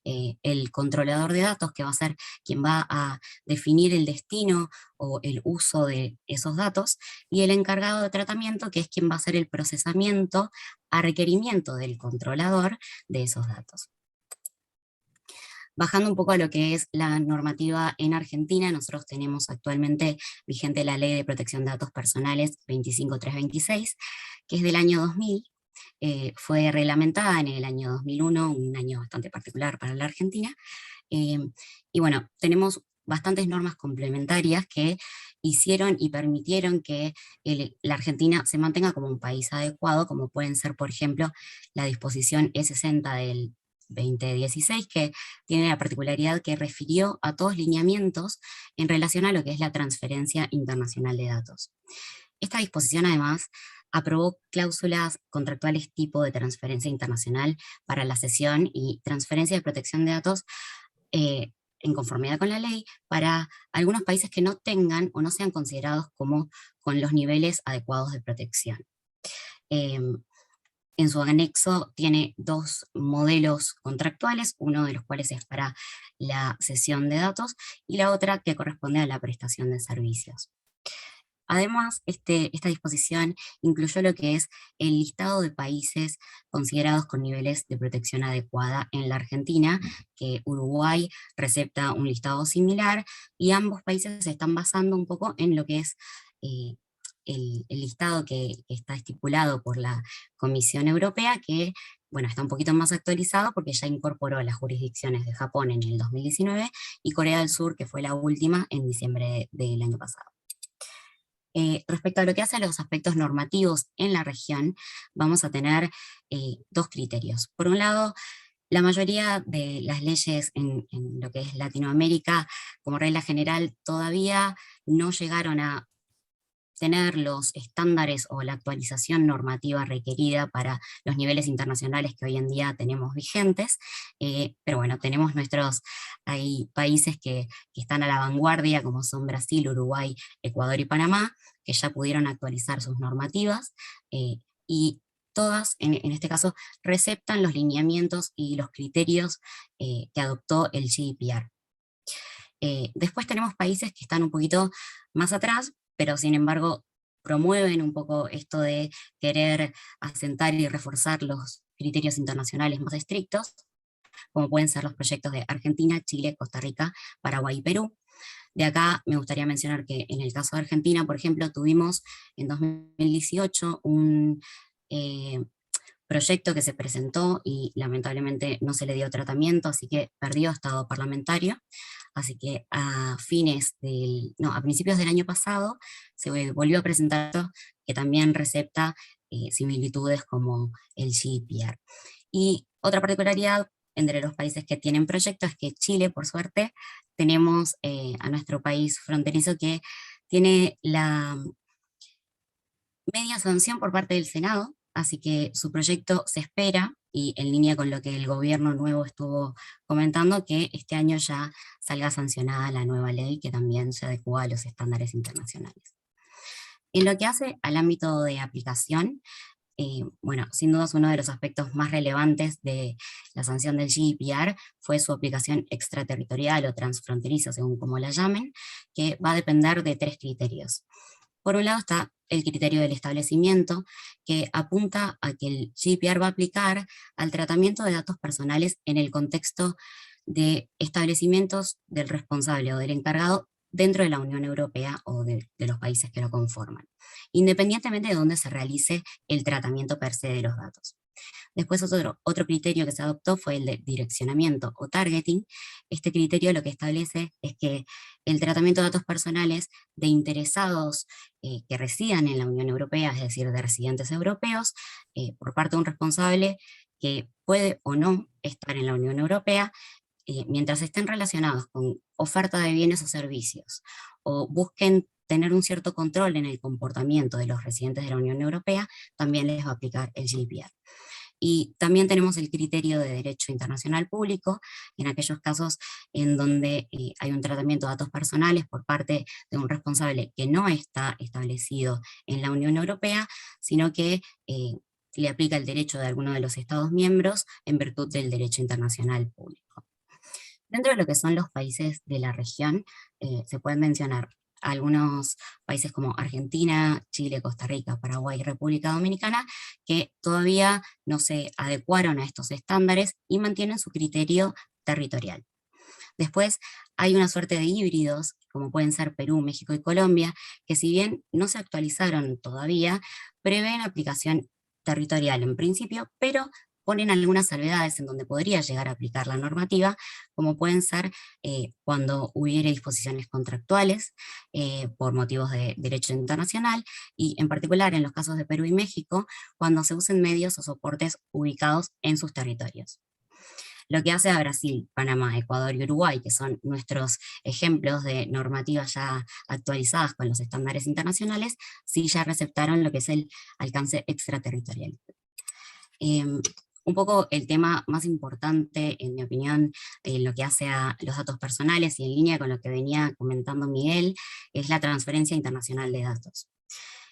el controlador de datos, que va a ser quien va a definir el destino o el uso de esos datos, y el encargado de tratamiento, que es quien va a hacer el procesamiento a requerimiento del controlador de esos datos. Bajando un poco a lo que es la normativa en Argentina, nosotros tenemos actualmente vigente la Ley de Protección de Datos Personales 25326, que es del año 2000, fue reglamentada en el año 2001, un año bastante particular para la Argentina, y bueno, tenemos bastantes normas complementarias que hicieron y permitieron que la Argentina se mantenga como un país adecuado, como pueden ser, por ejemplo, la disposición E60 del 2016, que tiene la particularidad que refirió a todos lineamientos en relación a lo que es la transferencia internacional de datos. Esta disposición además aprobó cláusulas contractuales tipo de transferencia internacional para la cesión y transferencia de protección de datos en conformidad con la ley para algunos países que no tengan o no sean considerados como con los niveles adecuados de protección. En su anexo tiene dos modelos contractuales, uno de los cuales es para la cesión de datos y la otra que corresponde a la prestación de servicios. Además, esta disposición incluyó lo que es el listado de países considerados con niveles de protección adecuada en la Argentina, que Uruguay recepta un listado similar, y ambos países se están basando un poco en lo que es el listado que está estipulado por la Comisión Europea, que bueno, está un poquito más actualizado porque ya incorporó las jurisdicciones de Japón en el 2019 y Corea del Sur, que fue la última en diciembre del año pasado. Respecto a lo que hace a los aspectos normativos en la región, vamos a tener dos criterios. Por un lado, la mayoría de las leyes en lo que es Latinoamérica, como regla general, todavía no llegaron a tener los estándares o la actualización normativa requerida para los niveles internacionales que hoy en día tenemos vigentes, pero bueno, tenemos hay países que están a la vanguardia, como son Brasil, Uruguay, Ecuador y Panamá, que ya pudieron actualizar sus normativas, y todas, en este caso, receptan los lineamientos y los criterios que adoptó el GDPR. Después tenemos países que están un poquito más atrás, pero sin embargo promueven un poco esto de querer asentar y reforzar los criterios internacionales más estrictos, como pueden ser los proyectos de Argentina, Chile, Costa Rica, Paraguay y Perú. De acá me gustaría mencionar que en el caso de Argentina, por ejemplo, tuvimos en 2018 un proyecto que se presentó y lamentablemente no se le dio tratamiento, así que perdió estado parlamentario. Así que a principios del año pasado se volvió a presentar que también recepta similitudes como el GDPR. Y otra particularidad entre los países que tienen proyectos es que Chile, por suerte, tenemos a nuestro país fronterizo que tiene la media sanción por parte del Senado, así que su proyecto se espera, y en línea con lo que el gobierno nuevo estuvo comentando, que este año ya salga sancionada la nueva ley que también se adecua a los estándares internacionales. En lo que hace al ámbito de aplicación, bueno, sin duda uno de los aspectos más relevantes de la sanción del GDPR fue su aplicación extraterritorial o transfronteriza, según como la llamen, que va a depender de 3 criterios. Por un lado está el criterio del establecimiento, que apunta a que el GDPR va a aplicar al tratamiento de datos personales en el contexto de establecimientos del responsable o del encargado dentro de la Unión Europea o de los países que lo conforman, independientemente de dónde se realice el tratamiento per se de los datos. Después otro criterio que se adoptó fue el de direccionamiento o targeting. Este criterio lo que establece es que el tratamiento de datos personales de interesados que residan en la Unión Europea, es decir, de residentes europeos, por parte de un responsable que puede o no estar en la Unión Europea, mientras estén relacionados con oferta de bienes o servicios, o busquen tener un cierto control en el comportamiento de los residentes de la Unión Europea, también les va a aplicar el GDPR. Y también tenemos el criterio de derecho internacional público, en aquellos casos en donde hay un tratamiento de datos personales por parte de un responsable que no está establecido en la Unión Europea, sino que le aplica el derecho de alguno de los Estados miembros en virtud del derecho internacional público. Dentro de lo que son los países de la región, se pueden mencionar algunos países como Argentina, Chile, Costa Rica, Paraguay y República Dominicana, que todavía no se adecuaron a estos estándares y mantienen su criterio territorial. Después hay una suerte de híbridos, como pueden ser Perú, México y Colombia, que si bien no se actualizaron todavía, prevén aplicación territorial en principio, pero ponen algunas salvedades en donde podría llegar a aplicar la normativa, como pueden ser cuando hubiere disposiciones contractuales por motivos de derecho internacional, y en particular en los casos de Perú y México, cuando se usen medios o soportes ubicados en sus territorios. Lo que hace a Brasil, Panamá, Ecuador y Uruguay, que son nuestros ejemplos de normativas ya actualizadas con los estándares internacionales, sí ya receptaron lo que es el alcance extraterritorial. Un poco el tema más importante, en mi opinión, en lo que hace a los datos personales y en línea con lo que venía comentando Miguel, es la transferencia internacional de datos.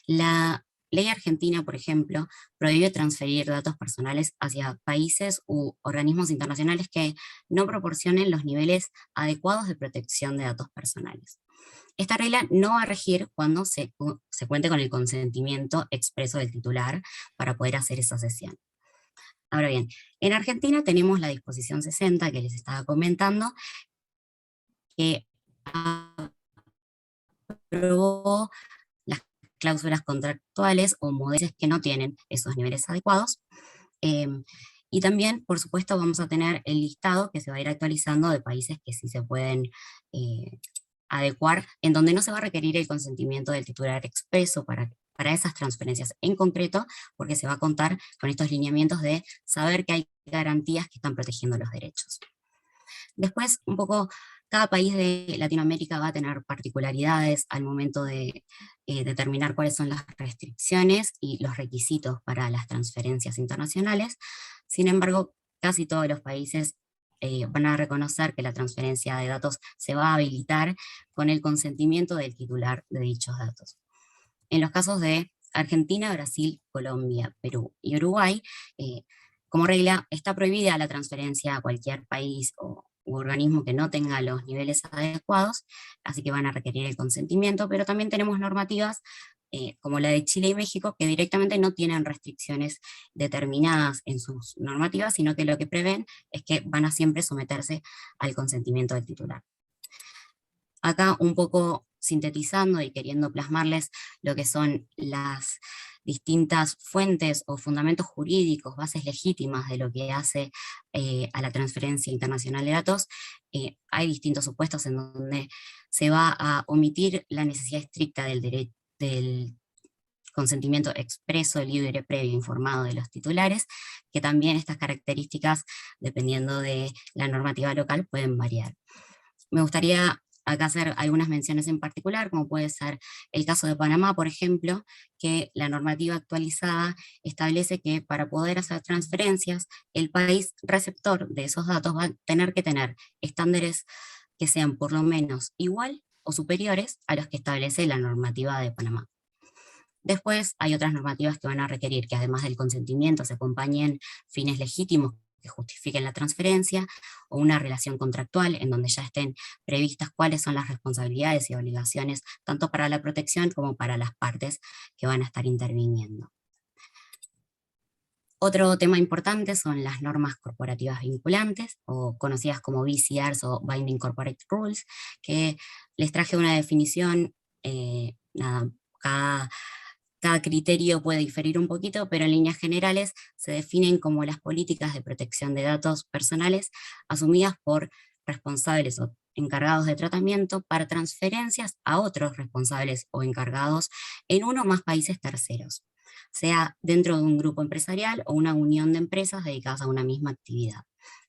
La ley argentina, por ejemplo, prohíbe transferir datos personales hacia países u organismos internacionales que no proporcionen los niveles adecuados de protección de datos personales. Esta regla no va a regir cuando se cuente con el consentimiento expreso del titular para poder hacer esa cesión. Ahora bien, en Argentina tenemos la disposición 60 que les estaba comentando, que aprobó las cláusulas contractuales o modelos que no tienen esos niveles adecuados. Y también, por supuesto, vamos a tener el listado que se va a ir actualizando de países que sí se pueden adecuar, en donde no se va a requerir el consentimiento del titular expreso para esas transferencias en concreto, porque se va a contar con estos lineamientos de saber que hay garantías que están protegiendo los derechos. Después, un poco, cada país de Latinoamérica va a tener particularidades al momento de determinar cuáles son las restricciones y los requisitos para las transferencias internacionales. Sin embargo, casi todos los países van a reconocer que la transferencia de datos se va a habilitar con el consentimiento del titular de dichos datos. En los casos de Argentina, Brasil, Colombia, Perú y Uruguay, como regla está prohibida la transferencia a cualquier país u organismo que no tenga los niveles adecuados, así que van a requerir el consentimiento, pero también tenemos normativas como la de Chile y México, que directamente no tienen restricciones determinadas en sus normativas, sino que lo que prevén es que van a siempre someterse al consentimiento del titular. Acá un poco sintetizando y queriendo plasmarles lo que son las distintas fuentes o fundamentos jurídicos, bases legítimas de lo que hace a la transferencia internacional de datos, hay distintos supuestos en donde se va a omitir la necesidad estricta del consentimiento expreso, libre, previo, informado de los titulares, que también estas características, dependiendo de la normativa local, pueden variar. Me gustaría acá hacer algunas menciones en particular, como puede ser el caso de Panamá, por ejemplo, que la normativa actualizada establece que para poder hacer transferencias, el país receptor de esos datos va a tener que tener estándares que sean por lo menos igual o superiores a los que establece la normativa de Panamá. Después hay otras normativas que van a requerir que además del consentimiento se acompañen fines legítimos que justifiquen la transferencia, o una relación contractual en donde ya estén previstas cuáles son las responsabilidades y obligaciones tanto para la protección como para las partes que van a estar interviniendo. Otro tema importante son las normas corporativas vinculantes, o conocidas como BCRs o Binding Corporate Rules, que les traje una definición, cada criterio puede diferir un poquito, pero en líneas generales se definen como las políticas de protección de datos personales asumidas por responsables o encargados de tratamiento para transferencias a otros responsables o encargados en uno o más países terceros, sea dentro de un grupo empresarial o una unión de empresas dedicadas a una misma actividad.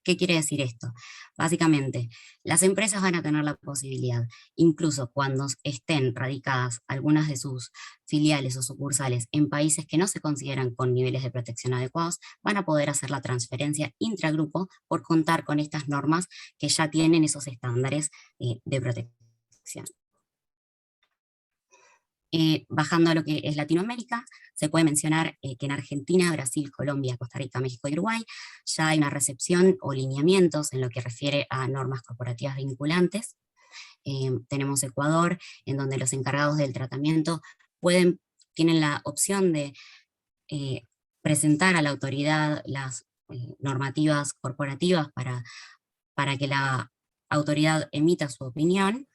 ¿Qué quiere decir esto? Básicamente, las empresas van a tener la posibilidad, incluso cuando estén radicadas algunas de sus filiales o sucursales en países que no se consideran con niveles de protección adecuados, van a poder hacer la transferencia intragrupo por contar con estas normas que ya tienen esos estándares de protección. Bajando a lo que es Latinoamérica, se puede mencionar que en Argentina, Brasil, Colombia, Costa Rica, México y Uruguay ya hay una recepción o lineamientos en lo que refiere a normas corporativas vinculantes. Tenemos Ecuador, en donde los encargados del tratamiento tienen la opción de presentar a la autoridad las normativas corporativas para que la autoridad emita su opinión,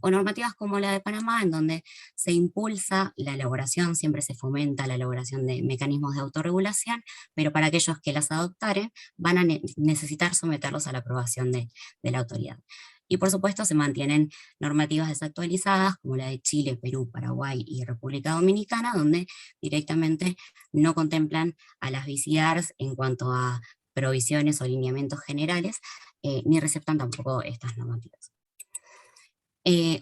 o normativas como la de Panamá, en donde se impulsa la elaboración, siempre se fomenta la elaboración de mecanismos de autorregulación, pero para aquellos que las adoptaren van a necesitar someterlos a la aprobación de la autoridad. Y por supuesto se mantienen normativas desactualizadas, como la de Chile, Perú, Paraguay y República Dominicana, donde directamente no contemplan a las BCRs en cuanto a provisiones o lineamientos generales, ni receptan tampoco estas normativas.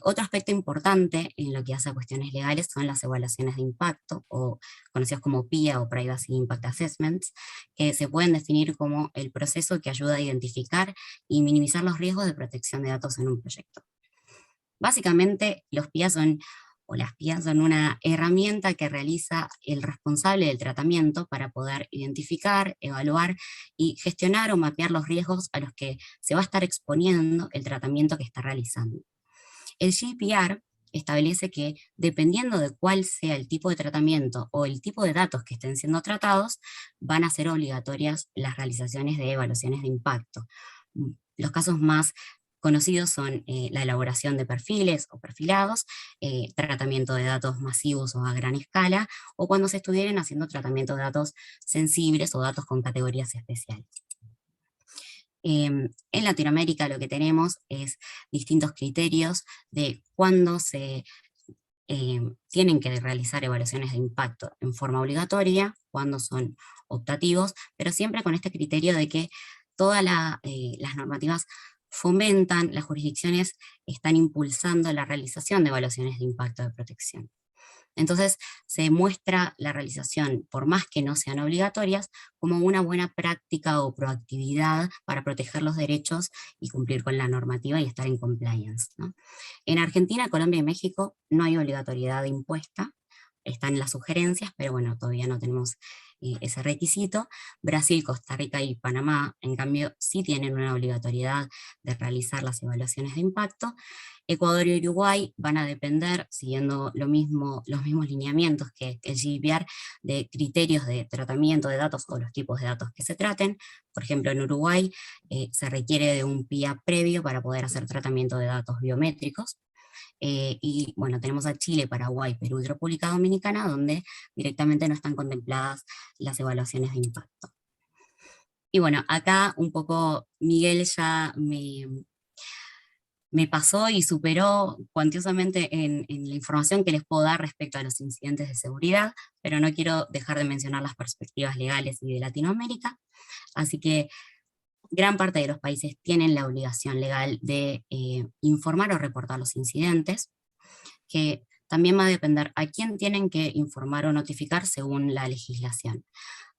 Otro aspecto importante en lo que hace a cuestiones legales son las evaluaciones de impacto, o conocidas como PIA o Privacy Impact Assessments, que se pueden definir como el proceso que ayuda a identificar y minimizar los riesgos de protección de datos en un proyecto. Básicamente, las PIA son una herramienta que realiza el responsable del tratamiento para poder identificar, evaluar y gestionar o mapear los riesgos a los que se va a estar exponiendo el tratamiento que está realizando. El GDPR establece que, dependiendo de cuál sea el tipo de tratamiento o el tipo de datos que estén siendo tratados, van a ser obligatorias las realizaciones de evaluaciones de impacto. Los casos más conocidos son la elaboración de perfiles o perfilados, tratamiento de datos masivos o a gran escala, o cuando se estuvieran haciendo tratamiento de datos sensibles o datos con categorías especiales. En Latinoamérica lo que tenemos es distintos criterios de cuándo se tienen que realizar evaluaciones de impacto en forma obligatoria, cuándo son optativos, pero siempre con este criterio de que todas las normativas fomentan, las jurisdicciones están impulsando la realización de evaluaciones de impacto de protección. Entonces se muestra la realización, por más que no sean obligatorias, como una buena práctica o proactividad para proteger los derechos y cumplir con la normativa y estar en compliance, ¿no? En Argentina, Colombia y México no hay obligatoriedad impuesta, están las sugerencias, pero bueno, todavía no tenemos ese requisito. Brasil, Costa Rica y Panamá, en cambio, sí tienen una obligatoriedad de realizar las evaluaciones de impacto. Ecuador y Uruguay van a depender, siguiendo los mismos lineamientos que el GDPR, de criterios de tratamiento de datos o los tipos de datos que se traten. Por ejemplo, en Uruguay se requiere de un PIA previo para poder hacer tratamiento de datos biométricos. Y bueno, tenemos a Chile, Paraguay, Perú y República Dominicana, donde directamente no están contempladas las evaluaciones de impacto. Y bueno, acá un poco Miguel ya me pasó y superó cuantiosamente en la información que les puedo dar respecto a los incidentes de seguridad, pero no quiero dejar de mencionar las perspectivas legales y de Latinoamérica, así que gran parte de los países tienen la obligación legal de informar o reportar los incidentes, que también va a depender a quién tienen que informar o notificar según la legislación.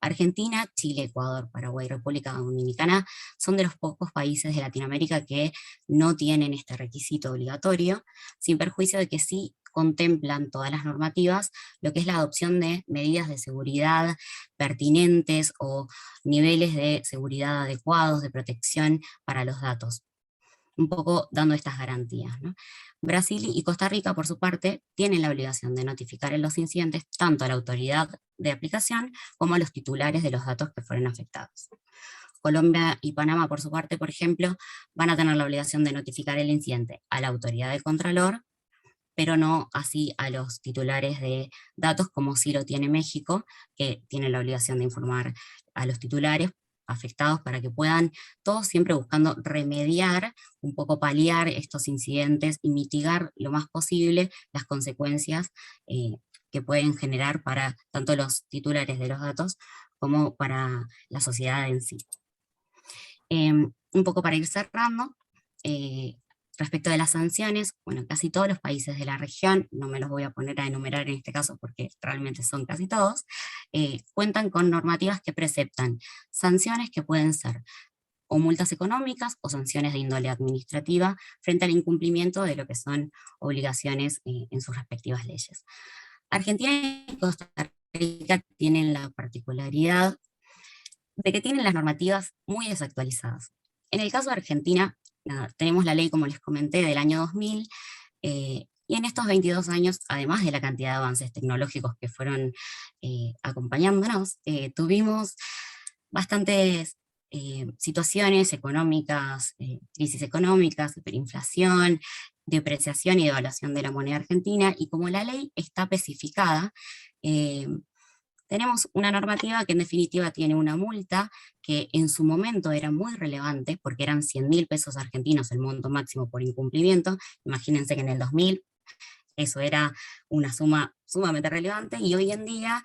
Argentina, Chile, Ecuador, Paraguay y República Dominicana son de los pocos países de Latinoamérica que no tienen este requisito obligatorio, sin perjuicio de que sí contemplan todas las normativas, lo que es la adopción de medidas de seguridad pertinentes o niveles de seguridad adecuados, de protección para los datos, un poco dando estas garantías, ¿no? Brasil y Costa Rica, por su parte, tienen la obligación de notificar en los incidentes tanto a la autoridad de aplicación como a los titulares de los datos que fueron afectados. Colombia y Panamá, por su parte, por ejemplo, van a tener la obligación de notificar el incidente a la autoridad del Contralor, pero no así a los titulares de datos, como sí lo tiene México, que tiene la obligación de informar a los titulares afectados para que puedan, todos siempre buscando remediar, un poco paliar estos incidentes y mitigar lo más posible las consecuencias que pueden generar para tanto los titulares de los datos como para la sociedad en sí. Un poco para ir cerrando, respecto de las sanciones, bueno, casi todos los países de la región, no me los voy a poner a enumerar en este caso porque realmente son casi todos, cuentan con normativas que preceptan sanciones que pueden ser o multas económicas o sanciones de índole administrativa frente al incumplimiento de lo que son obligaciones en sus respectivas leyes. Argentina y Costa Rica tienen la particularidad de que tienen las normativas muy desactualizadas. En el caso de Argentina, tenemos la ley, como les comenté, del año 2000, y en estos 22 años, además de la cantidad de avances tecnológicos que fueron acompañándonos, tuvimos bastantes situaciones económicas, crisis económicas, hiperinflación, depreciación y devaluación de la moneda argentina, y como la ley está especificada, tenemos una normativa que en definitiva tiene una multa que en su momento era muy relevante, porque eran 100.000 pesos argentinos el monto máximo por incumplimiento. Imagínense que en el 2000 eso era una suma sumamente relevante, y hoy en día,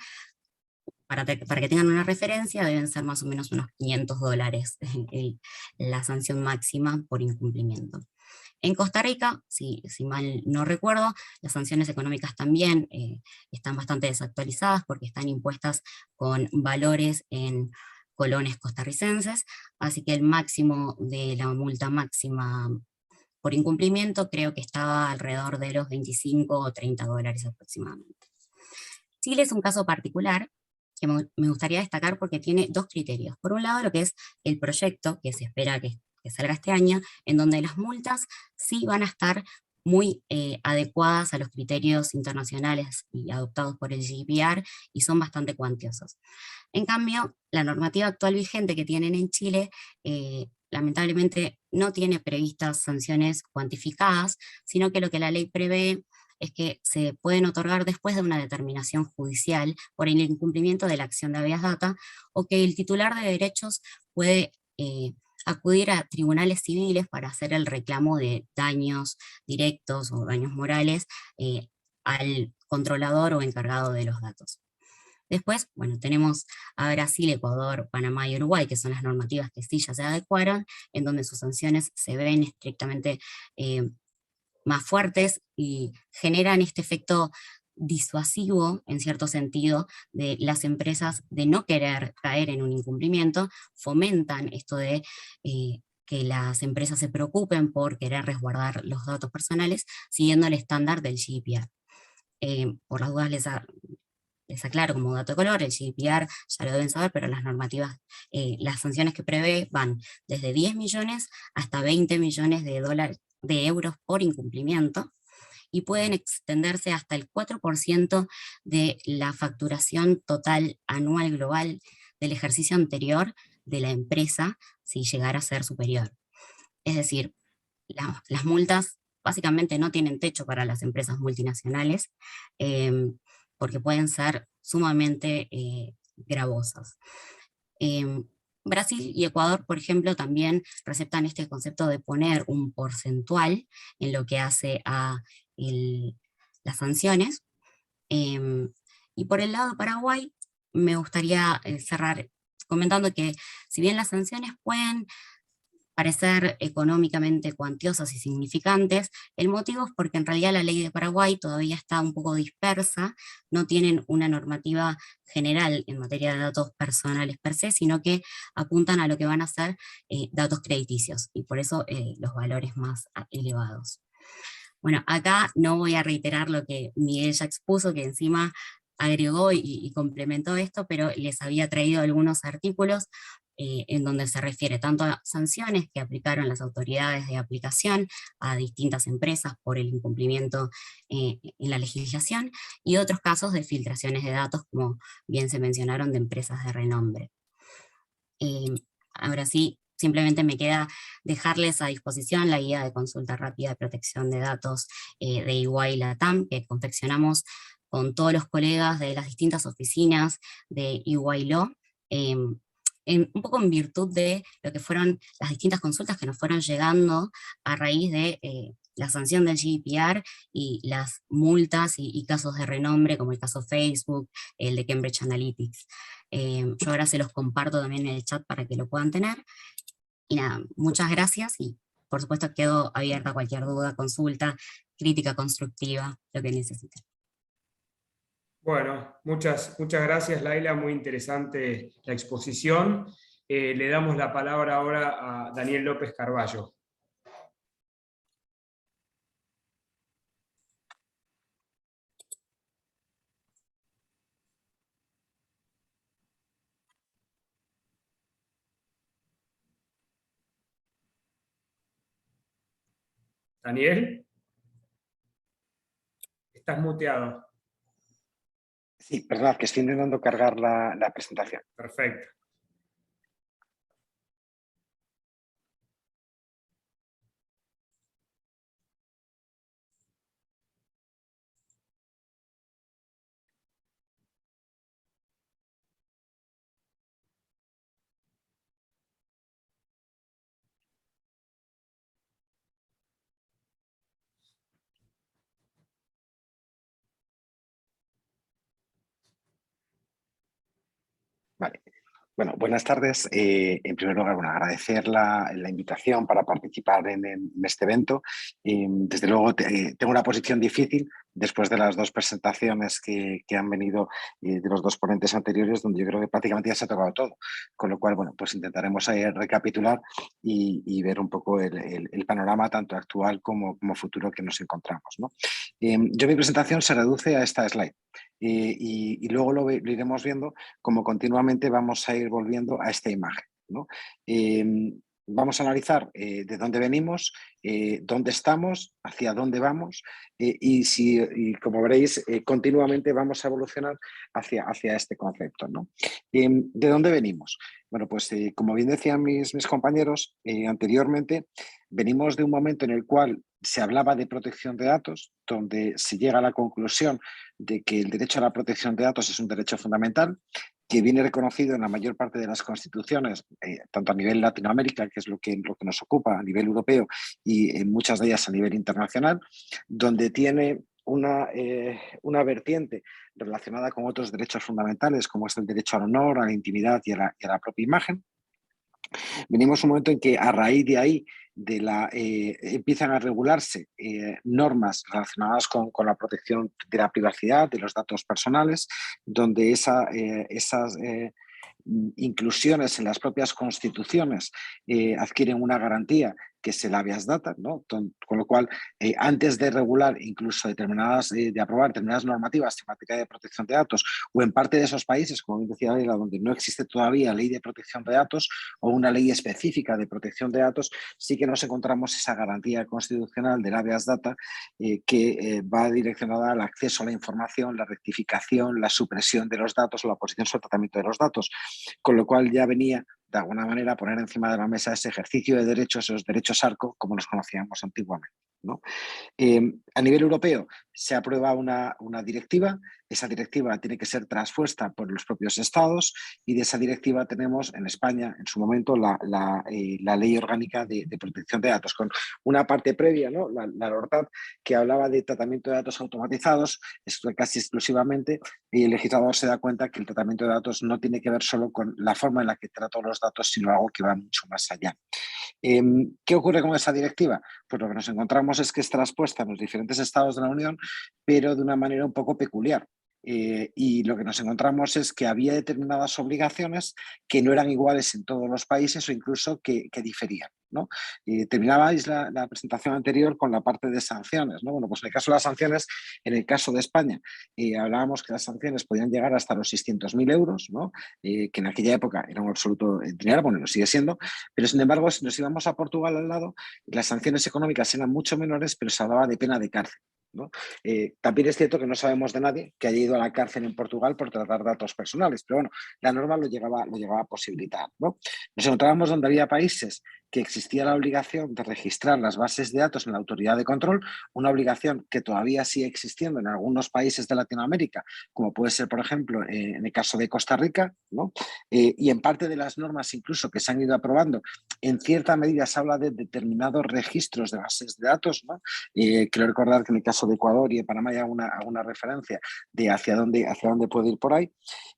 para que tengan una referencia, deben ser más o menos unos $500 la sanción máxima por incumplimiento. En Costa Rica, si mal no recuerdo, las sanciones económicas también están bastante desactualizadas porque están impuestas con valores en colones costarricenses, así que el máximo de la multa máxima por incumplimiento creo que estaba alrededor de los $25 o $30 aproximadamente. Chile es un caso particular que me gustaría destacar porque tiene dos criterios. Por un lado, lo que es el proyecto, que se espera que salga este año, en donde las multas sí van a estar muy adecuadas a los criterios internacionales y adoptados por el GDPR, y son bastante cuantiosos. En cambio, la normativa actual vigente que tienen en Chile, lamentablemente no tiene previstas sanciones cuantificadas, sino que lo que la ley prevé es que se pueden otorgar después de una determinación judicial por el incumplimiento de la acción de habeas data, o que el titular de derechos puede acudir a tribunales civiles para hacer el reclamo de daños directos o daños morales al controlador o encargado de los datos. Después, bueno, tenemos a Brasil, Ecuador, Panamá y Uruguay, que son las normativas que sí ya se adecuaron, en donde sus sanciones se ven estrictamente más fuertes y generan este efecto disuasivo, en cierto sentido, de las empresas de no querer caer en un incumplimiento. Fomentan esto de que las empresas se preocupen por querer resguardar los datos personales siguiendo el estándar del GDPR. Por las dudas les aclaro como dato de color, el GDPR ya lo deben saber, pero las normativas, las sanciones que prevé van desde 10 millones hasta 20 millones de euros por incumplimiento, y pueden extenderse hasta el 4% de la facturación total anual global del ejercicio anterior de la empresa, si llegara a ser superior. Es decir, las multas básicamente no tienen techo para las empresas multinacionales, porque pueden ser sumamente gravosas. Brasil y Ecuador, por ejemplo, también receptan este concepto de poner un porcentual en lo que hace a las sanciones. Y por el lado de Paraguay, me gustaría cerrar comentando que si bien las sanciones pueden parecer económicamente cuantiosas y significantes, el motivo es porque en realidad la ley de Paraguay todavía está un poco dispersa, no tienen una normativa general en materia de datos personales per se, sino que apuntan a lo que van a ser datos crediticios, y por eso los valores más elevados. Bueno, acá no voy a reiterar lo que Miguel ya expuso, que encima agregó y complementó esto, pero les había traído algunos artículos en donde se refiere tanto a sanciones que aplicaron las autoridades de aplicación a distintas empresas por el incumplimiento en la legislación, y otros casos de filtraciones de datos, como bien se mencionaron, de empresas de renombre. Ahora sí, simplemente me queda dejarles a disposición la guía de consulta rápida de protección de datos de EY Latam, que confeccionamos con todos los colegas de las distintas oficinas de EY Law, un poco en virtud de lo que fueron las distintas consultas que nos fueron llegando a raíz de la sanción del GDPR y las multas y casos de renombre, como el caso Facebook, el de Cambridge Analytics. Yo ahora se los comparto también en el chat para que lo puedan tener. Y nada, muchas gracias, y por supuesto quedo abierta a cualquier duda, consulta, crítica constructiva, lo que necesiten. Bueno, muchas gracias, Laila, muy interesante la exposición. Le damos la palabra ahora a Daniel López Carballo. Daniel, estás muteado. Sí, perdón, que estoy intentando cargar la presentación. Perfecto. Vale. Bueno, buenas tardes. En primer lugar, bueno, agradecer la invitación para participar en este evento. Desde luego, tengo una posición difícil después de las dos presentaciones que han venido de los dos ponentes anteriores, donde yo creo que prácticamente ya se ha tocado todo. Con lo cual, bueno, pues intentaremos recapitular y ver un poco el panorama tanto actual como futuro que nos encontramos, ¿no? Mi presentación se reduce a esta slide. Y luego lo iremos viendo como continuamente vamos a ir volviendo a esta imagen, ¿no? Vamos a analizar de dónde venimos, dónde estamos, hacia dónde vamos y como veréis, continuamente vamos a evolucionar hacia este concepto, ¿no? ¿De dónde venimos? Bueno, pues como bien decían mis compañeros anteriormente, venimos de un momento en el cual se hablaba de protección de datos, donde se llega a la conclusión de que el derecho a la protección de datos es un derecho fundamental, que viene reconocido en la mayor parte de las constituciones, tanto a nivel Latinoamérica, que es lo que nos ocupa, a nivel europeo, y en muchas de ellas a nivel internacional, donde tiene una vertiente relacionada con otros derechos fundamentales, como es el derecho al honor, a la intimidad y a la propia imagen. Venimos un momento en que a raíz de ahí empiezan a regularse normas relacionadas con la protección de la privacidad, de los datos personales, donde esas inclusiones en las propias constituciones adquieren una garantía que es el habeas data, ¿no? Con lo cual, antes de regular incluso de aprobar determinadas normativas en materia de protección de datos, o en parte de esos países, como bien decía Laila, donde no existe todavía ley de protección de datos o una ley específica de protección de datos, sí que nos encontramos esa garantía constitucional del habeas data que va direccionada al acceso a la información, la rectificación, la supresión de los datos o la posición sobre el tratamiento de los datos, con lo cual ya venía de alguna manera poner encima de la mesa ese ejercicio de derechos, esos derechos ARCO, como los conocíamos antiguamente, ¿no? A nivel europeo se aprueba una directiva, esa directiva tiene que ser traspuesta por los propios estados y de esa directiva tenemos en España en su momento la Ley Orgánica de Protección de Datos, con una parte previa, ¿no? la LORTAD, que hablaba de tratamiento de datos automatizados, casi exclusivamente, y el legislador se da cuenta que el tratamiento de datos no tiene que ver solo con la forma en la que trato los datos, sino algo que va mucho más allá. ¿Qué ocurre con esa directiva? Pues lo que nos encontramos es que es traspuesta en los diferentes estados de la Unión, pero de una manera un poco peculiar. Y lo que nos encontramos es que había determinadas obligaciones que no eran iguales en todos los países o incluso que diferían, ¿no? Terminabais la presentación anterior con la parte de sanciones, ¿no? Bueno, pues en el caso de las sanciones, en el caso de España, hablábamos que las sanciones podían llegar hasta los 600.000 euros, ¿no? Que en aquella época era un absoluto dinero, bueno, lo sigue siendo, pero sin embargo, si nos íbamos a Portugal al lado, las sanciones económicas eran mucho menores, pero se hablaba de pena de cárcel, ¿no? También es cierto que no sabemos de nadie que haya ido a la cárcel en Portugal por tratar datos personales, pero bueno, la norma lo llegaba a posibilitar, ¿no? Nos encontrábamos donde había países que existía la obligación de registrar las bases de datos en la autoridad de control, una obligación que todavía sigue existiendo en algunos países de Latinoamérica, como puede ser, por ejemplo, en el caso de Costa Rica, ¿no? Y en parte de las normas incluso que se han ido aprobando, en cierta medida se habla de determinados registros de bases de datos, ¿no? Quiero recordar que en el caso de Ecuador y de Panamá hay alguna referencia de hacia dónde puede ir por ahí.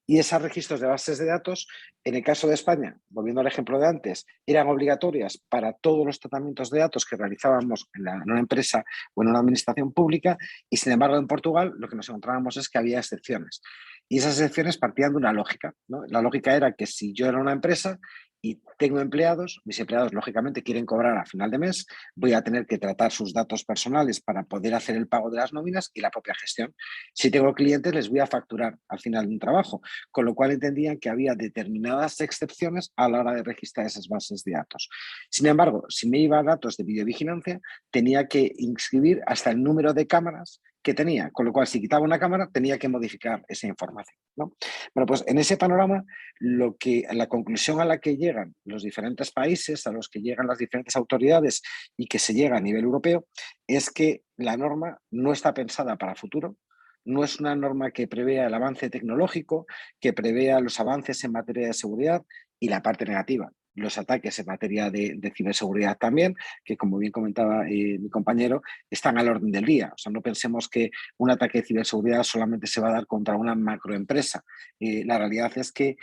Y esos registros de bases de datos, en el caso de España, volviendo al ejemplo de antes, eran obligatorias para todos los tratamientos de datos que realizábamos en una empresa o en una administración pública, y sin embargo en Portugal lo que nos encontrábamos es que había excepciones. Y esas excepciones partían de una lógica, ¿no? La lógica era que si yo era una empresa y tengo empleados, mis empleados lógicamente quieren cobrar a final de mes, voy a tener que tratar sus datos personales para poder hacer el pago de las nóminas y la propia gestión. Si tengo clientes, les voy a facturar al final de un trabajo, con lo cual entendían que había determinadas excepciones a la hora de registrar esas bases de datos. Sin embargo, si me iba a datos de videovigilancia, tenía que inscribir hasta el número de cámaras que tenía, con lo cual si quitaba una cámara tenía que modificar esa información, ¿no? Bueno, pues en ese panorama, la conclusión a la que llegan los diferentes países, a los que llegan las diferentes autoridades y que se llega a nivel europeo, es que la norma no está pensada para futuro, no es una norma que prevea el avance tecnológico, que prevea los avances en materia de seguridad, y la parte negativa, los ataques en materia de ciberseguridad también, que como bien comentaba mi compañero, están al orden del día. O sea, no pensemos que un ataque de ciberseguridad solamente se va a dar contra una macroempresa. La realidad es que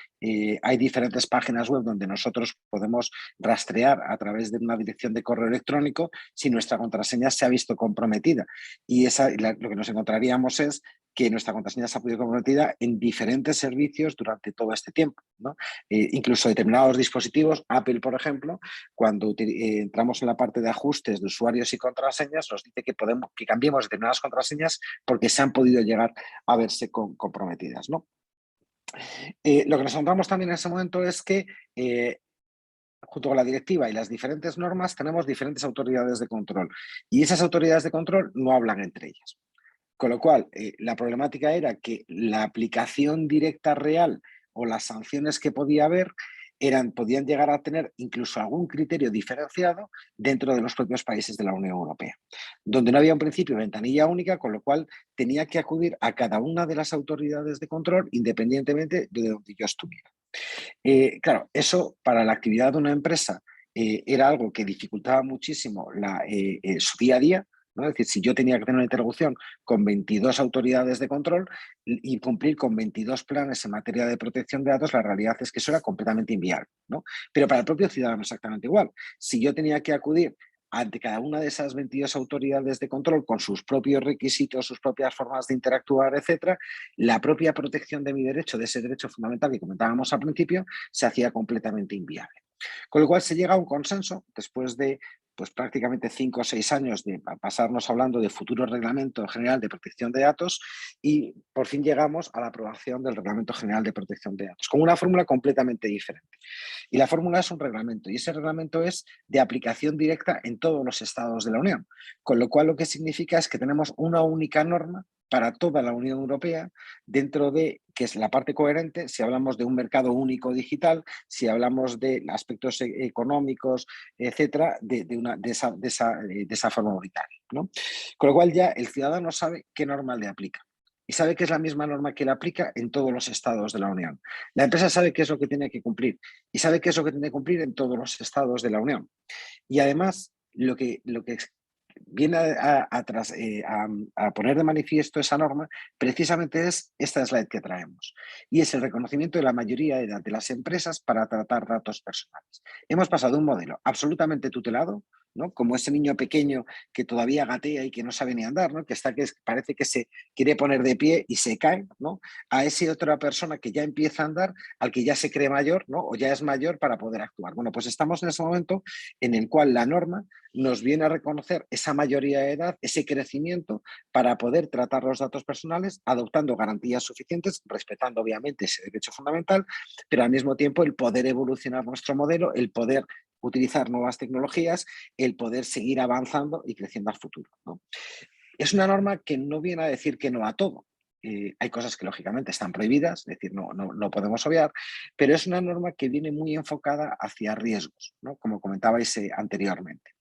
hay diferentes páginas web donde nosotros podemos rastrear a través de una dirección de correo electrónico si nuestra contraseña se ha visto comprometida. Y lo que nos encontraríamos es que nuestra contraseña se ha podido comprometida en diferentes servicios durante todo este tiempo, ¿no? Incluso determinados dispositivos, Apple, por ejemplo, cuando entramos en la parte de ajustes de usuarios y contraseñas, nos dice que cambiemos determinadas contraseñas porque se han podido llegar a verse comprometidas, ¿no? Lo que nos encontramos también en ese momento es que junto con la directiva y las diferentes normas tenemos diferentes autoridades de control, y esas autoridades de control no hablan entre ellas. Con lo cual, la problemática era que la aplicación directa real o las sanciones que podía haber podían llegar a tener incluso algún criterio diferenciado dentro de los propios países de la Unión Europea, donde no había un principio de ventanilla única, con lo cual tenía que acudir a cada una de las autoridades de control independientemente de donde yo estuviera. Claro, eso para la actividad de una empresa era algo que dificultaba muchísimo su día a día, ¿no? Es decir, si yo tenía que tener una interlocución con 22 autoridades de control y cumplir con 22 planes en materia de protección de datos, la realidad es que eso era completamente inviable, ¿no? Pero para el propio ciudadano exactamente igual. Si yo tenía que acudir ante cada una de esas 22 autoridades de control con sus propios requisitos, sus propias formas de interactuar, etcétera, la propia protección de mi derecho, de ese derecho fundamental que comentábamos al principio, se hacía completamente inviable. Con lo cual se llega a un consenso después de prácticamente 5 o 6 años de pasarnos hablando de futuro reglamento general de protección de datos, y por fin llegamos a la aprobación del reglamento general de protección de datos con una fórmula completamente diferente. Y la fórmula es un reglamento, y ese reglamento es de aplicación directa en todos los estados de la Unión, con lo cual lo que significa es que tenemos una única norma para toda la Unión Europea, dentro de que es la parte coherente, si hablamos de un mercado único digital, si hablamos de aspectos económicos, etcétera, de esa forma unitaria, ¿no? Con lo cual ya el ciudadano sabe qué norma le aplica. Y sabe que es la misma norma que le aplica en todos los estados de la Unión. La empresa sabe qué es lo que tiene que cumplir y sabe qué es lo que tiene que cumplir en todos los estados de la Unión. Y además, lo que viene a poner de manifiesto esa norma precisamente es esta slide que traemos, y es el reconocimiento de la mayoría de edad de las empresas para tratar datos personales. Hemos pasado de un modelo absolutamente tutelado, ¿no? Como ese niño pequeño que todavía gatea y que no sabe ni andar, ¿no? Que parece que se quiere poner de pie y se cae, ¿no? A esa otra persona que ya empieza a andar, al que ya se cree mayor, ¿no? O ya es mayor para poder actuar. Bueno, pues estamos en ese momento en el cual la norma nos viene a reconocer esa mayoría de edad, ese crecimiento para poder tratar los datos personales, adoptando garantías suficientes, respetando obviamente ese derecho fundamental, pero al mismo tiempo el poder evolucionar nuestro modelo, el poder utilizar nuevas tecnologías, el poder seguir avanzando y creciendo al futuro, ¿no? Es una norma que no viene a decir que no a todo. Hay cosas que lógicamente están prohibidas, es decir, no podemos obviar, pero es una norma que viene muy enfocada hacia riesgos, ¿no? Como comentabais anteriormente.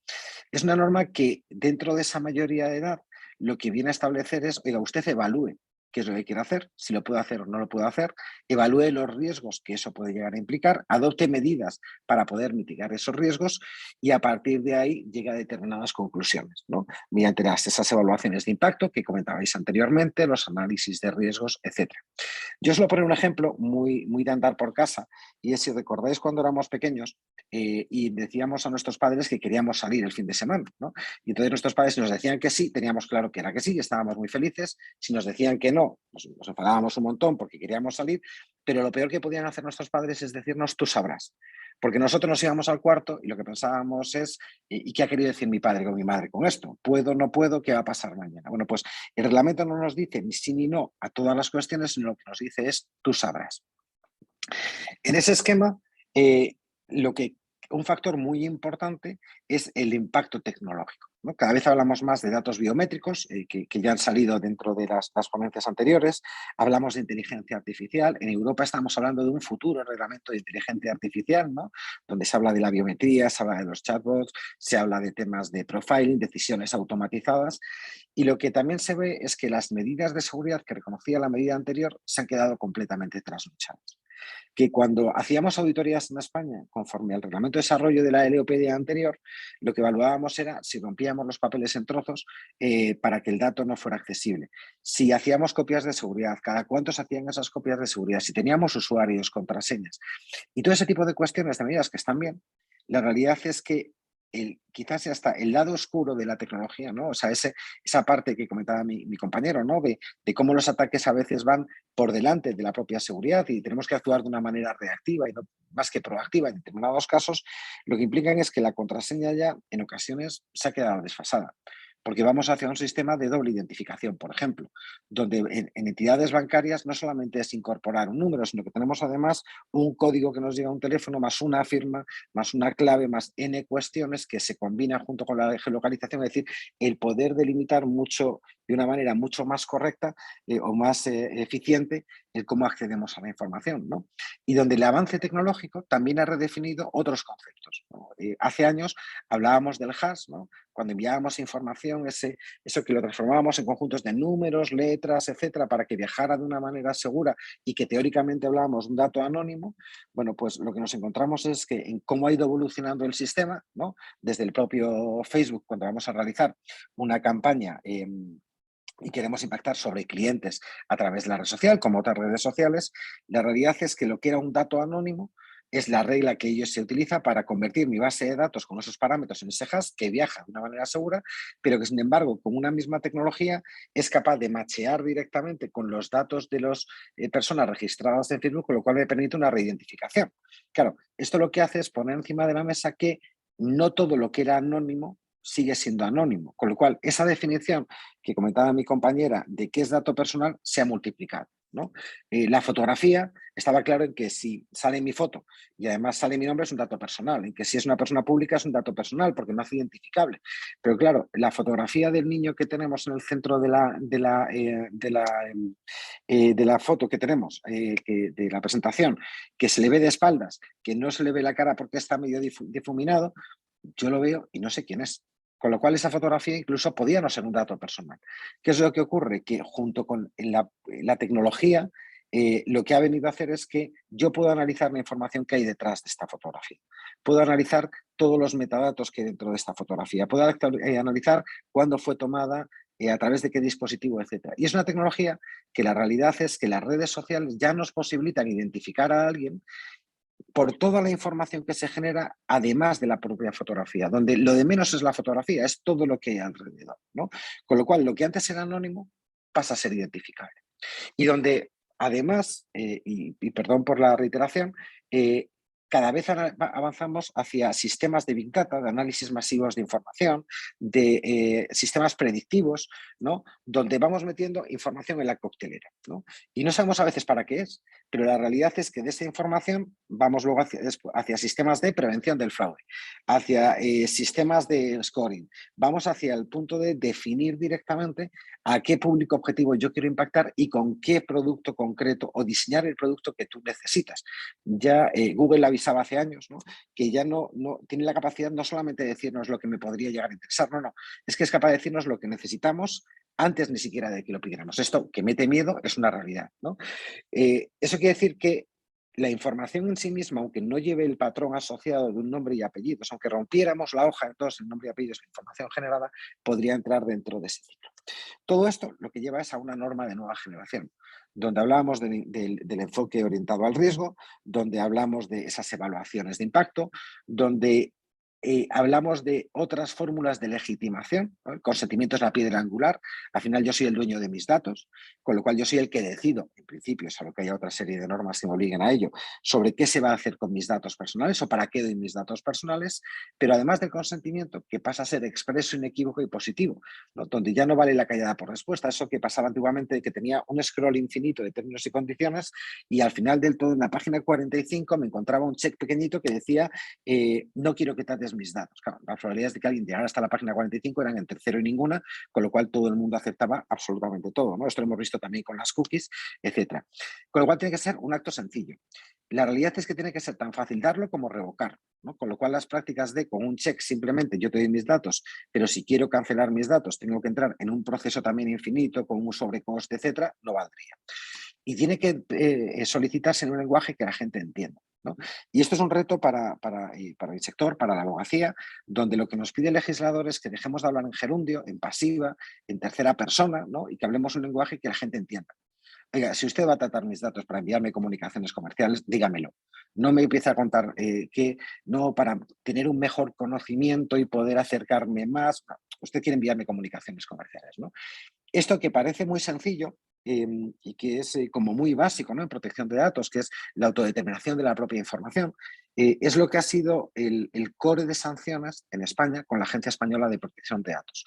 Es una norma que dentro de esa mayoría de edad lo que viene a establecer es, oiga, usted evalúe qué es lo que quiere hacer, si lo puede hacer o no lo puede hacer, evalúe los riesgos que eso puede llegar a implicar, adopte medidas para poder mitigar esos riesgos y a partir de ahí llegue a determinadas conclusiones, ¿no? Mediante esas evaluaciones de impacto que comentabais anteriormente, los análisis de riesgos, etc. Yo os voy a poner un ejemplo muy de andar por casa, y es si recordáis cuando éramos pequeños y decíamos a nuestros padres que queríamos salir el fin de semana, ¿no? Y entonces nuestros padres, si nos decían que sí, teníamos claro que era que sí y estábamos muy felices. Si nos decían que no, nos enfadábamos un montón porque queríamos salir, pero lo peor que podían hacer nuestros padres es decirnos, tú sabrás. Porque nosotros nos íbamos al cuarto y lo que pensábamos es, ¿y qué ha querido decir mi padre con mi madre con esto? ¿Puedo, no puedo? ¿Qué va a pasar mañana? Bueno, pues el reglamento no nos dice ni sí ni no a todas las cuestiones, sino lo que nos dice es, tú sabrás. En ese esquema, un factor muy importante es el impacto tecnológico, ¿no? Cada vez hablamos más de datos biométricos que ya han salido dentro de las ponencias anteriores. Hablamos de inteligencia artificial. En Europa estamos hablando de un futuro reglamento de inteligencia artificial, ¿no? Donde se habla de la biometría, se habla de los chatbots, se habla de temas de profiling, decisiones automatizadas. Y lo que también se ve es que las medidas de seguridad que reconocía la medida anterior se han quedado completamente trasnochadas. Que cuando hacíamos auditorías en España, conforme al reglamento de desarrollo de la LOPD anterior, lo que evaluábamos era si rompíamos los papeles en trozos para que el dato no fuera accesible. Si hacíamos copias de seguridad, cada cuánto se hacían esas copias de seguridad, si teníamos usuarios, contraseñas y todo ese tipo de cuestiones, de medidas que están bien, la realidad es que quizás hasta el lado oscuro de la tecnología, ¿no? O sea, esa parte que comentaba mi compañero, ¿no? De cómo los ataques a veces van por delante de la propia seguridad y tenemos que actuar de una manera reactiva y no más que proactiva en determinados casos, lo que implican es que la contraseña ya en ocasiones se ha quedado desfasada. Porque vamos hacia un sistema de doble identificación, por ejemplo, donde en entidades bancarias no solamente es incorporar un número, sino que tenemos además un código que nos llega a un teléfono, más una firma, más una clave, más N cuestiones que se combinan junto con la geolocalización, es decir, el poder delimitar mucho, de una manera mucho más correcta o más eficiente el cómo accedemos a la información, ¿no? Y donde el avance tecnológico también ha redefinido otros conceptos, ¿no? Hace años hablábamos del hash, ¿no? Cuando enviábamos información, eso que lo transformábamos en conjuntos de números, letras, etcétera, para que viajara de una manera segura y que teóricamente hablábamos de un dato anónimo, bueno, pues lo que nos encontramos es que en cómo ha ido evolucionando el sistema, ¿no? Desde el propio Facebook, cuando vamos a realizar una campaña y queremos impactar sobre clientes a través de la red social, como otras redes sociales, la realidad es que lo que era un dato anónimo es la regla que ellos se utiliza para convertir mi base de datos con esos parámetros en ese hash que viaja de una manera segura, pero que sin embargo con una misma tecnología es capaz de machear directamente con los datos de las personas registradas en Facebook, con lo cual me permite una reidentificación. Claro, esto lo que hace es poner encima de la mesa que no todo lo que era anónimo sigue siendo anónimo, con lo cual esa definición que comentaba mi compañera de qué es dato personal se ha multiplicado. ¿no? La fotografía, estaba claro en que si sale mi foto y además sale mi nombre es un dato personal, en que si es una persona pública es un dato personal porque no es identificable. Pero claro, la fotografía del niño que tenemos en el centro de la foto que tenemos, de la presentación, que se le ve de espaldas, que no se le ve la cara porque está medio difuminado, yo lo veo y no sé quién es. Con lo cual esa fotografía incluso podía no ser un dato personal. ¿Qué es lo que ocurre? Que junto con la tecnología, lo que ha venido a hacer es que yo puedo analizar la información que hay detrás de esta fotografía. Puedo analizar todos los metadatos que hay dentro de esta fotografía. Puedo analizar cuándo fue tomada, a través de qué dispositivo, etc. Y es una tecnología que la realidad es que las redes sociales ya nos posibilitan identificar a alguien por toda la información que se genera, además de la propia fotografía, donde lo de menos es la fotografía, es todo lo que hay alrededor, ¿no? Con lo cual, lo que antes era anónimo pasa a ser identificable. Y donde, además, y perdón por la reiteración, cada vez avanzamos hacia sistemas de Big Data, de análisis masivos de información, de sistemas predictivos, ¿no? Donde vamos metiendo información en la coctelera, ¿no? Y no sabemos a veces para qué es, pero la realidad es que de esa información vamos luego hacia sistemas de prevención del fraude, hacia sistemas de scoring, vamos hacia el punto de definir directamente a qué público objetivo yo quiero impactar y con qué producto concreto o diseñar el producto que tú necesitas. Ya Google avisaba hace años, ¿no? Que ya no tiene la capacidad no solamente de decirnos lo que me podría llegar a interesar, no, es que es capaz de decirnos lo que necesitamos antes ni siquiera de que lo pidiéramos. Esto que mete miedo es una realidad, ¿no? Eso quiere decir que la información en sí misma, aunque no lleve el patrón asociado de un nombre y apellidos, aunque rompiéramos la hoja de todos el nombre y apellidos de información generada, podría entrar dentro de ese ciclo. Todo esto lo que lleva es a una norma de nueva generación, donde hablamos del enfoque orientado al riesgo, donde hablamos de esas evaluaciones de impacto, donde hablamos de otras fórmulas de legitimación, ¿no? El consentimiento es la piedra angular, al final yo soy el dueño de mis datos, con lo cual yo soy el que decido, en principio, salvo que haya otra serie de normas que me obliguen a ello, sobre qué se va a hacer con mis datos personales o para qué doy mis datos personales, pero además del consentimiento, que pasa a ser expreso, inequívoco y positivo, ¿no? Donde ya no vale la callada por respuesta, eso que pasaba antiguamente, que tenía un scroll infinito de términos y condiciones y al final del todo en la página 45 me encontraba un check pequeñito que decía no quiero que trates mis datos. Claro, las probabilidades de que alguien llegara hasta la página 45 eran entre 0 y ninguna, con lo cual todo el mundo aceptaba absolutamente todo, ¿no? Esto lo hemos visto también con las cookies, etcétera. Con lo cual tiene que ser un acto sencillo. La realidad es que tiene que ser tan fácil darlo como revocar, ¿no? Con lo cual las prácticas de con un check simplemente yo te doy mis datos, pero si quiero cancelar mis datos tengo que entrar en un proceso también infinito con un sobrecoste, etcétera, no valdría. Y tiene que solicitarse en un lenguaje que la gente entienda, ¿no? Y esto es un reto para el sector, para la abogacía, donde lo que nos pide el legislador es que dejemos de hablar en gerundio, en pasiva, en tercera persona, ¿no? Y que hablemos un lenguaje que la gente entienda. Oiga, si usted va a tratar mis datos para enviarme comunicaciones comerciales, dígamelo. No me empiece a contar que no, para tener un mejor conocimiento y poder acercarme más. No, usted quiere enviarme comunicaciones comerciales, ¿no? Esto que parece muy sencillo y que es como muy básico, ¿no? En protección de datos, que es la autodeterminación de la propia información, es lo que ha sido el core de sanciones en España con la Agencia Española de Protección de Datos.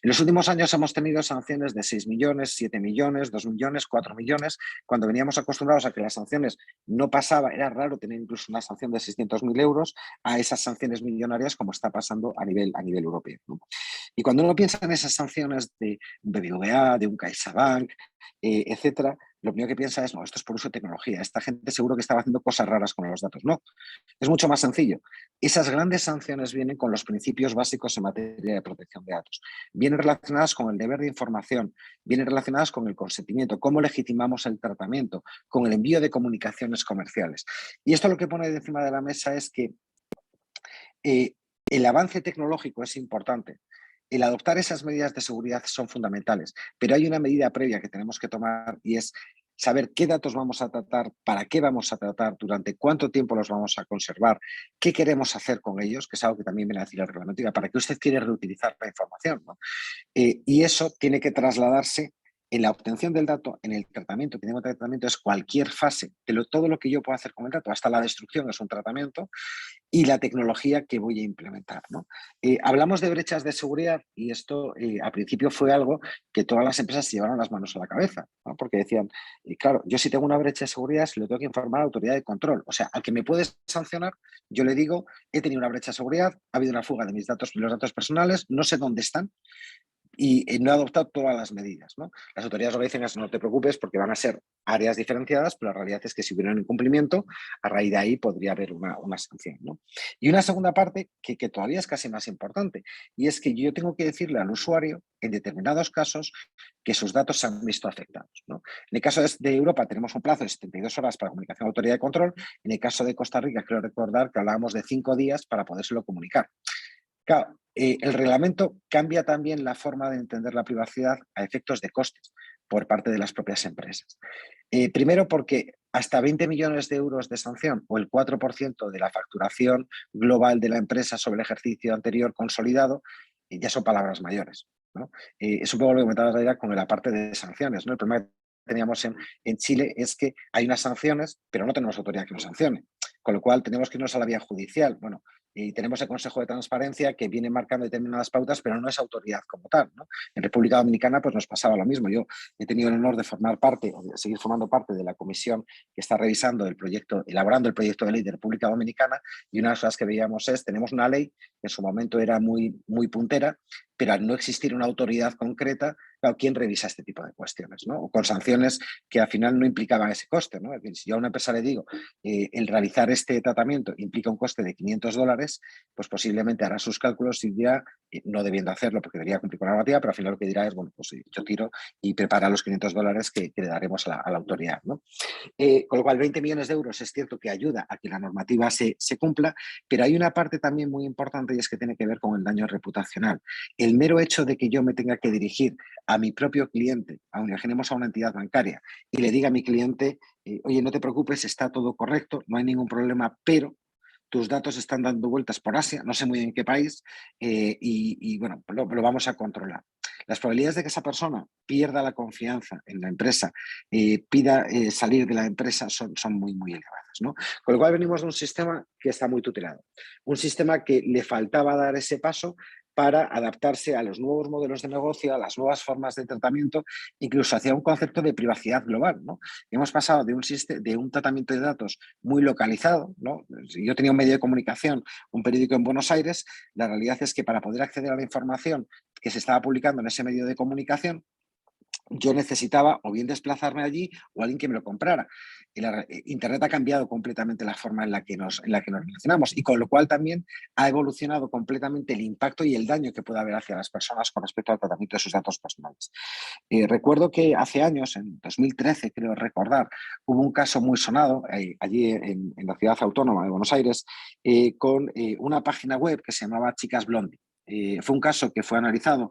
En los últimos años hemos tenido sanciones de 6 millones, 7 millones, 2 millones, 4 millones, cuando veníamos acostumbrados a que las sanciones no pasaba, era raro tener incluso una sanción de 600.000 euros, a esas sanciones millonarias como está pasando a nivel europeo, ¿no? Y cuando uno piensa en esas sanciones de un BBVA, de un CaixaBank, etcétera, lo primero que piensa es, no, esto es por uso de tecnología, esta gente seguro que estaba haciendo cosas raras con los datos. No, es mucho más sencillo. Esas grandes sanciones vienen con los principios básicos en materia de protección de datos. Vienen relacionadas con el deber de información, vienen relacionadas con el consentimiento, cómo legitimamos el tratamiento, con el envío de comunicaciones comerciales. Y esto lo que pone encima de la mesa es que el avance tecnológico es importante. El adoptar esas medidas de seguridad son fundamentales, pero hay una medida previa que tenemos que tomar y es saber qué datos vamos a tratar, para qué vamos a tratar, durante cuánto tiempo los vamos a conservar, qué queremos hacer con ellos, que es algo que también viene a decir el reglamento, para qué usted quiere reutilizar la información, ¿no? Y eso tiene que trasladarse en la obtención del dato, en el tratamiento, que tengo tratamiento es cualquier fase de todo lo que yo puedo hacer con el dato, hasta la destrucción es un tratamiento, y la tecnología que voy a implementar, ¿no? Hablamos de brechas de seguridad y esto al principio fue algo que todas las empresas se llevaron las manos a la cabeza, ¿no? Porque decían, claro, yo si tengo una brecha de seguridad se lo tengo que informar a la autoridad de control. O sea, al que me puede sancionar, yo le digo, he tenido una brecha de seguridad, ha habido una fuga de mis datos, los datos personales, no sé dónde están, y no he adoptado todas las medidas, ¿no? Las autoridades lo que dicen es no te preocupes porque van a ser áreas diferenciadas, pero la realidad es que si hubiera un incumplimiento, a raíz de ahí podría haber una sanción, ¿no? Y una segunda parte que todavía es casi más importante, y es que yo tengo que decirle al usuario, en determinados casos, que sus datos se han visto afectados, ¿no? En el caso de Europa tenemos un plazo de 72 horas para comunicación a la autoridad de control, en el caso de Costa Rica creo recordar que hablábamos de 5 días para podérselo comunicar. Claro, el reglamento cambia también la forma de entender la privacidad a efectos de costes por parte de las propias empresas. Primero porque hasta 20 millones de euros de sanción o el 4% de la facturación global de la empresa sobre el ejercicio anterior consolidado ya son palabras mayores, ¿no? Es un poco lo que comentabas ayer con la parte de sanciones, ¿no? El problema que teníamos en Chile es que hay unas sanciones, pero no tenemos autoridad que nos sancione. Con lo cual tenemos que irnos a la vía judicial. Bueno, y tenemos el Consejo de Transparencia que viene marcando determinadas pautas, pero no es autoridad como tal, ¿no? En República Dominicana pues nos pasaba lo mismo. Yo he tenido el honor de formar parte, o de seguir formando parte de la comisión que está revisando el proyecto, elaborando el proyecto de ley de República Dominicana, y una de las cosas que veíamos es, tenemos una ley que en su momento era muy, muy puntera, pero al no existir una autoridad concreta, claro, ¿quién revisa este tipo de cuestiones, ¿no? O con sanciones que al final no implicaban ese coste, ¿no? Es decir, si yo a una empresa le digo, el realizar este tratamiento implica un coste de $500, pues posiblemente hará sus cálculos y dirá, no debiendo hacerlo porque debería cumplir con la normativa, pero al final lo que dirá es, bueno, pues yo tiro y prepara los $500 que le daremos a la autoridad, ¿no? Con lo cual 20 millones de euros es cierto que ayuda a que la normativa se cumpla, pero hay una parte también muy importante y es que tiene que ver con el daño reputacional. El mero hecho de que yo me tenga que dirigir a mi propio cliente, imaginemos a una entidad bancaria, y le diga a mi cliente, oye, no te preocupes, está todo correcto, no hay ningún problema, pero tus datos están dando vueltas por Asia, no sé muy bien en qué país, y bueno, lo vamos a controlar. Las probabilidades de que esa persona pierda la confianza en la empresa, pida salir de la empresa son muy, muy elevadas, ¿no? Con lo cual venimos de un sistema que está muy tutelado, un sistema que le faltaba dar ese paso para adaptarse a los nuevos modelos de negocio, a las nuevas formas de tratamiento, incluso hacia un concepto de privacidad global, ¿no? Hemos pasado de un tratamiento de datos muy localizado, ¿no? Si yo tenía un medio de comunicación, un periódico en Buenos Aires, la realidad es que para poder acceder a la información que se estaba publicando en ese medio de comunicación, yo necesitaba o bien desplazarme allí o alguien que me lo comprara. Internet ha cambiado completamente la forma en la que nos relacionamos, y con lo cual también ha evolucionado completamente el impacto y el daño que puede haber hacia las personas con respecto al tratamiento de sus datos personales. Recuerdo que hace años, en 2013 creo recordar, hubo un caso muy sonado allí en la ciudad autónoma de Buenos Aires con una página web que se llamaba Chicas Blondie. Fue un caso que fue analizado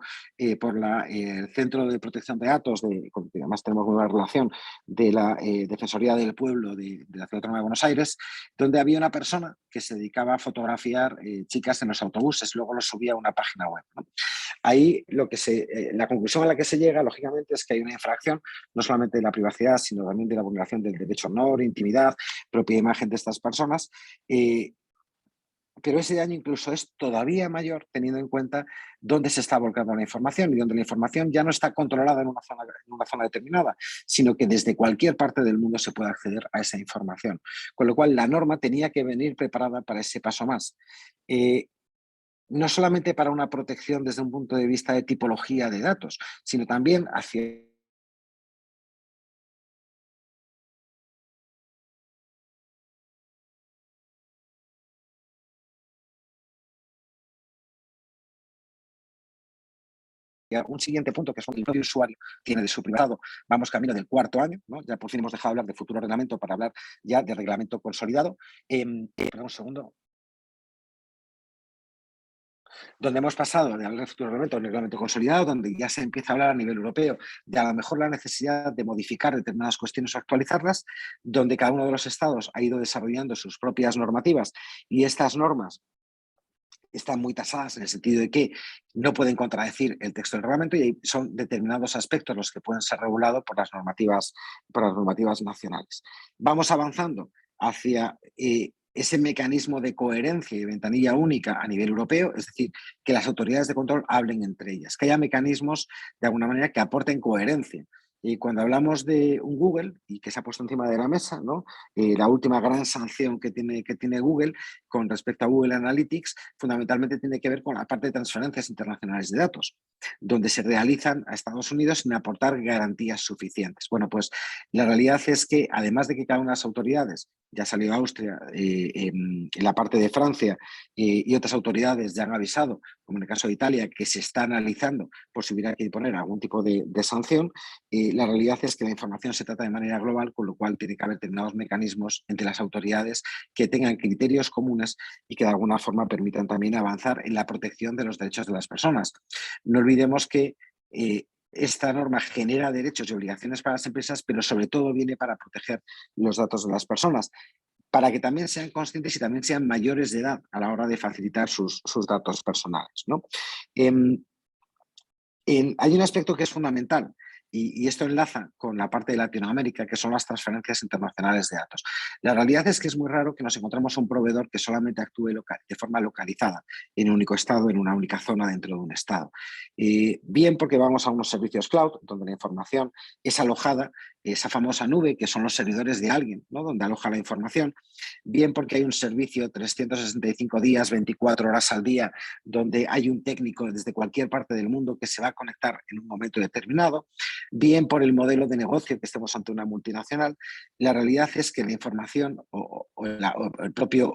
por el Centro de Protección de Datos, con que además tenemos una relación, de la Defensoría del Pueblo de la Ciudad Autónoma de Buenos Aires, donde había una persona que se dedicaba a fotografiar chicas en los autobuses, luego lo subía a una página web, ¿no? Ahí la conclusión a la que se llega, lógicamente, es que hay una infracción no solamente de la privacidad, sino también de la vulneración del derecho a honor, intimidad, propia imagen de estas personas. Pero ese daño incluso es todavía mayor teniendo en cuenta dónde se está volcando la información y donde la información ya no está controlada en una zona determinada, sino que desde cualquier parte del mundo se puede acceder a esa información. Con lo cual la norma tenía que venir preparada para ese paso más. No solamente para una protección desde un punto de vista de tipología de datos, sino también hacia un siguiente punto, que es el propio usuario tiene de su privado. Vamos camino del 4º año, ¿no? Ya por fin hemos dejado de hablar de futuro reglamento para hablar ya de reglamento consolidado. Perdón un segundo. Donde hemos pasado de hablar de futuro reglamento a un reglamento consolidado, donde ya se empieza a hablar a nivel europeo de a lo mejor la necesidad de modificar determinadas cuestiones o actualizarlas, donde cada uno de los estados ha ido desarrollando sus propias normativas y estas normas están muy tasadas en el sentido de que no pueden contradecir el texto del reglamento y son determinados aspectos los que pueden ser regulados por las normativas nacionales. Vamos avanzando hacia ese mecanismo de coherencia y de ventanilla única a nivel europeo, es decir, que las autoridades de control hablen entre ellas, que haya mecanismos de alguna manera que aporten coherencia. Y cuando hablamos de un Google, y que se ha puesto encima de la mesa, ¿no? La última gran sanción que tiene Google con respecto a Google Analytics, fundamentalmente tiene que ver con la parte de transferencias internacionales de datos, donde se realizan a Estados Unidos sin aportar garantías suficientes. Bueno, pues la realidad es que, además de que cada una de las autoridades, ya salió Austria, en la parte de Francia, y otras autoridades ya han avisado, como en el caso de Italia, que se está analizando por si hubiera que poner algún tipo de sanción, la realidad es que la información se trata de manera global, con lo cual tiene que haber determinados mecanismos entre las autoridades que tengan criterios comunes y que de alguna forma permitan también avanzar en la protección de los derechos de las personas. No olvidemos que esta norma genera derechos y obligaciones para las empresas, pero sobre todo viene para proteger los datos de las personas, para que también sean conscientes y también sean mayores de edad a la hora de facilitar sus datos personales, ¿no? Hay un aspecto que es fundamental, y esto enlaza con la parte de Latinoamérica, que son las transferencias internacionales de datos. La realidad es que es muy raro que nos encontremos un proveedor que solamente actúe de forma localizada en un único estado, en una única zona dentro de un estado. Bien porque vamos a unos servicios cloud, donde la información es alojada, esa famosa nube, que son los servidores de alguien, ¿no? Donde aloja la información. Bien porque hay un servicio 365 días, 24 horas al día, donde hay un técnico desde cualquier parte del mundo que se va a conectar en un momento determinado. Bien por el modelo de negocio, que estemos ante una multinacional. La realidad es que la información o el propio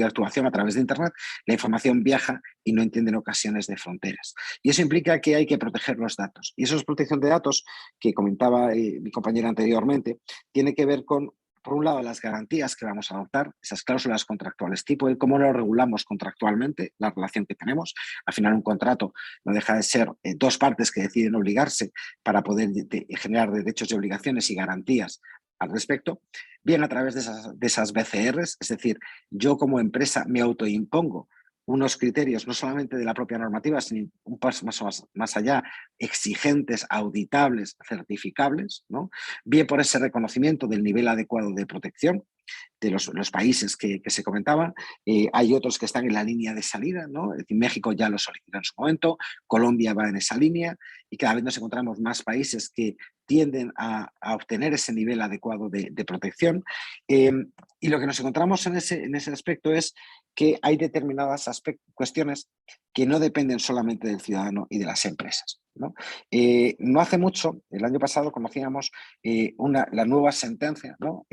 actuación a través de Internet, la información viaja y no entiende en ocasiones de fronteras. Y eso implica que hay que proteger los datos. Y eso es protección de datos, que comentaba mi compañera anteriormente, tiene que ver con, por un lado, las garantías que vamos a adoptar, esas cláusulas contractuales, tipo de cómo lo regulamos contractualmente, la relación que tenemos. Al final, un contrato no deja de ser dos partes que deciden obligarse para poder generar derechos y obligaciones y garantías al respecto, bien a través de esas BCRs, es decir, yo como empresa me autoimpongo unos criterios no solamente de la propia normativa, sino un paso más allá, exigentes, auditables, certificables, ¿no? Bien por ese reconocimiento del nivel adecuado de protección de los países que se comentaban. Hay otros que están en la línea de salida, ¿no? Es decir, México ya lo solicitó en su momento, Colombia va en esa línea y cada vez nos encontramos más países que tienden a obtener ese nivel adecuado de protección. Y lo que nos encontramos en ese aspecto es que hay determinadas cuestiones que no dependen solamente del ciudadano y de las empresas, ¿no? No hace mucho, el año pasado, conocíamos la nueva sentencia, ¿no?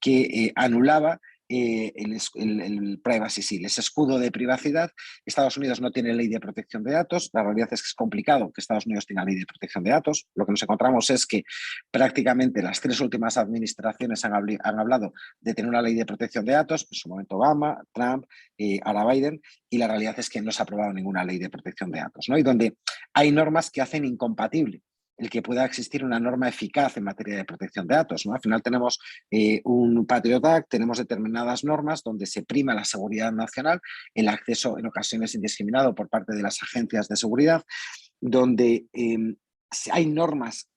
Que anulaba el Privacy Shield, ese escudo de privacidad. Estados Unidos no tiene ley de protección de datos. La realidad es que es complicado que Estados Unidos tenga ley de protección de datos. Lo que nos encontramos es que prácticamente las tres últimas administraciones han hablado de tener una ley de protección de datos, en su momento Obama, Trump, ahora Biden, y la realidad es que no se ha aprobado ninguna ley de protección de datos, ¿no? Y donde hay normas que hacen incompatible el que pueda existir una norma eficaz en materia de protección de datos, ¿no? Al final tenemos un Patriot Act, tenemos determinadas normas donde se prima la seguridad nacional, el acceso en ocasiones indiscriminado por parte de las agencias de seguridad, donde hay normas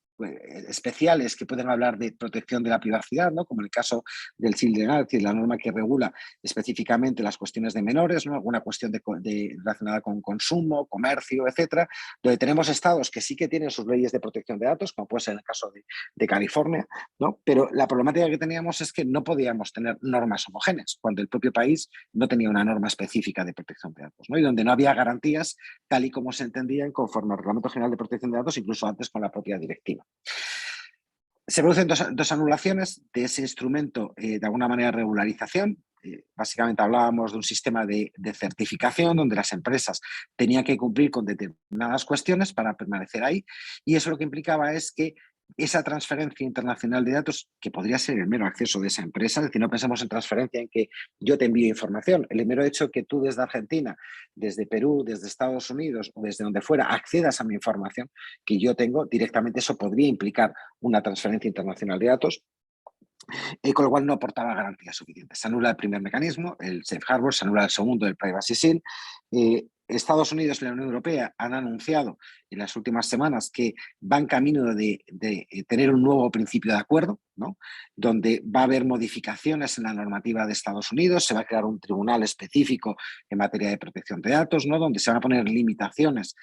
especiales que pueden hablar de protección de la privacidad, ¿no? Como el caso del Children Act, que es la norma que regula específicamente las cuestiones de menores, ¿no? Alguna cuestión relacionada con consumo, comercio, etcétera, donde tenemos estados que sí que tienen sus leyes de protección de datos, como puede ser el caso de California, ¿no? Pero la problemática que teníamos es que no podíamos tener normas homogéneas cuando el propio país no tenía una norma específica de protección de datos, ¿no? Y donde no había garantías tal y como se entendían conforme al Reglamento General de Protección de Datos, incluso antes con la propia directiva. Se producen dos anulaciones de ese instrumento de alguna manera de regularización. Básicamente hablábamos de un sistema de certificación donde las empresas tenían que cumplir con determinadas cuestiones para permanecer ahí, y eso lo que implicaba es que esa transferencia internacional de datos, que podría ser el mero acceso de esa empresa, es decir, no pensemos en transferencia en que yo te envío información, el mero hecho que tú desde Argentina, desde Perú, desde Estados Unidos o desde donde fuera accedas a mi información que yo tengo directamente, eso podría implicar una transferencia internacional de datos. con lo cual no aportaba garantías suficientes. Se anula el primer mecanismo, el Safe Harbor, se anula el segundo, el Privacy Shield. Estados Unidos y la Unión Europea han anunciado en las últimas semanas que van camino de tener un nuevo principio de acuerdo, ¿no? Donde va a haber modificaciones en la normativa de Estados Unidos, se va a crear un tribunal específico en materia de protección de datos, ¿no? Donde se van a poner limitaciones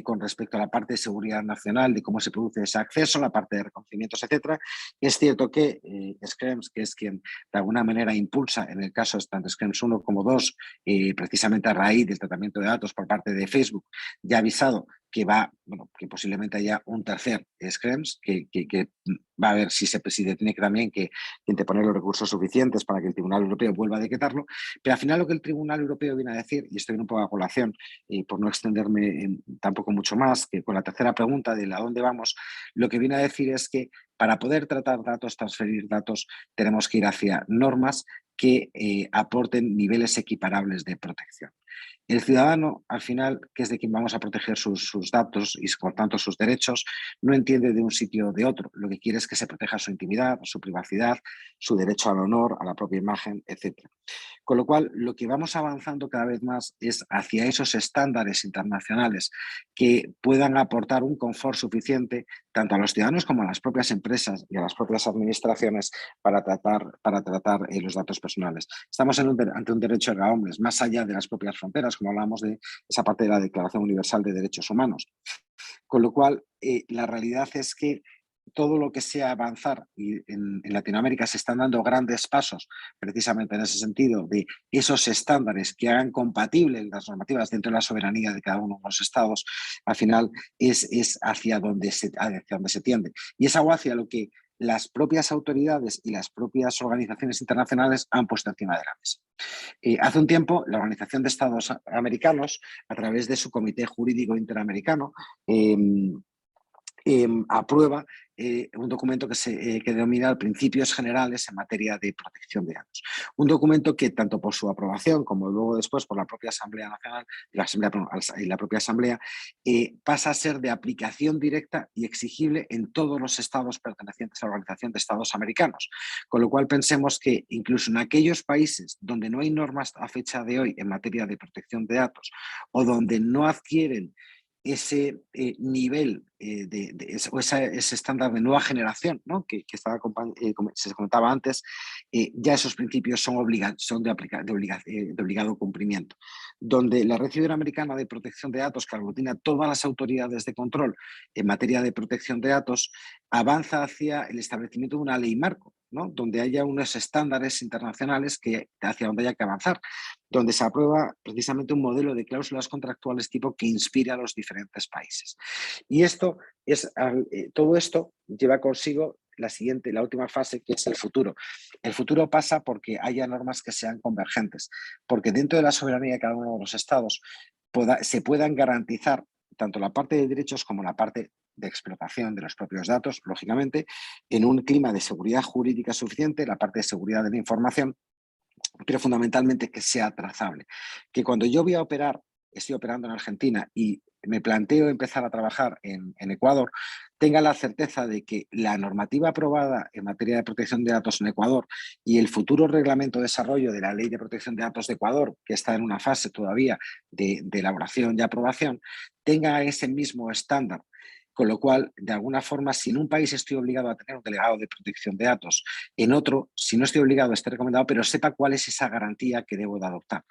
con respecto a la parte de seguridad nacional, de cómo se produce ese acceso, la parte de reconocimientos, etcétera. Es cierto que Schrems, que es quien de alguna manera impulsa, en el caso de tanto Schrems 1 como 2, precisamente a raíz del tratamiento de datos por parte de Facebook, ya ha avisado que que posiblemente haya un tercer Schrems, que va a ver si tiene que también que interponer los recursos suficientes para que el Tribunal Europeo vuelva a decretarlo. Pero al final lo que el Tribunal Europeo viene a decir, y estoy un poco a colación, por no extenderme tampoco mucho más, que con la tercera pregunta de a dónde vamos, lo que viene a decir es que para poder tratar datos, transferir datos, tenemos que ir hacia normas que aporten niveles equiparables de protección. El ciudadano, al final, que es de quien vamos a proteger sus datos y por tanto sus derechos, no entiende de un sitio o de otro. Lo que quiere es que se proteja su intimidad, su privacidad, su derecho al honor, a la propia imagen, etc. Con lo cual, lo que vamos avanzando cada vez más es hacia esos estándares internacionales que puedan aportar un confort suficiente tanto a los ciudadanos como a las propias empresas y a las propias administraciones para tratar los datos personales. Estamos ante un derecho de hombres, más allá de las propias fronteras, como hablamos de esa parte de la Declaración Universal de Derechos Humanos. Con lo cual, la realidad es que todo lo que sea avanzar, y en Latinoamérica se están dando grandes pasos precisamente en ese sentido, de esos estándares que hagan compatibles las normativas dentro de la soberanía de cada uno de los estados, al final es hacia donde se tiende. Y es algo hacia lo que las propias autoridades y las propias organizaciones internacionales han puesto encima de la mesa. Hace un tiempo, la Organización de Estados Americanos, a través de su Comité Jurídico Interamericano, aprueba un documento que denomina Principios Generales en materia de protección de datos. Un documento que tanto por su aprobación como luego después por la propia Asamblea Nacional y la propia Asamblea pasa a ser de aplicación directa y exigible en todos los estados pertenecientes a la Organización de Estados Americanos. Con lo cual pensemos que incluso en aquellos países donde no hay normas a fecha de hoy en materia de protección de datos o donde no adquieren ese nivel o ese estándar de nueva generación, ¿no? que se comentaba antes, ya esos principios son de obligado cumplimiento. Donde la Red Iberoamericana de Protección de Datos, que aglutina todas las autoridades de control en materia de protección de datos, avanza hacia el establecimiento de una ley marco, ¿no? Donde haya unos estándares internacionales hacia donde haya que avanzar, donde se aprueba precisamente un modelo de cláusulas contractuales tipo que inspire a los diferentes países. Y todo esto lleva consigo la última fase, que es el futuro. El futuro pasa porque haya normas que sean convergentes, porque dentro de la soberanía de cada uno de los estados se puedan garantizar tanto la parte de derechos como la parte de explotación de los propios datos, lógicamente, en un clima de seguridad jurídica suficiente, la parte de seguridad de la información, pero fundamentalmente que sea trazable. Que cuando yo estoy operando en Argentina y me planteo empezar a trabajar en Ecuador, tenga la certeza de que la normativa aprobada en materia de protección de datos en Ecuador y el futuro reglamento de desarrollo de la Ley de Protección de Datos de Ecuador, que está en una fase todavía de elaboración y aprobación, tenga ese mismo estándar. Con lo cual, de alguna forma, si en un país estoy obligado a tener un delegado de protección de datos, en otro, si no estoy obligado, esté recomendado, pero sepa cuál es esa garantía que debo de adoptar.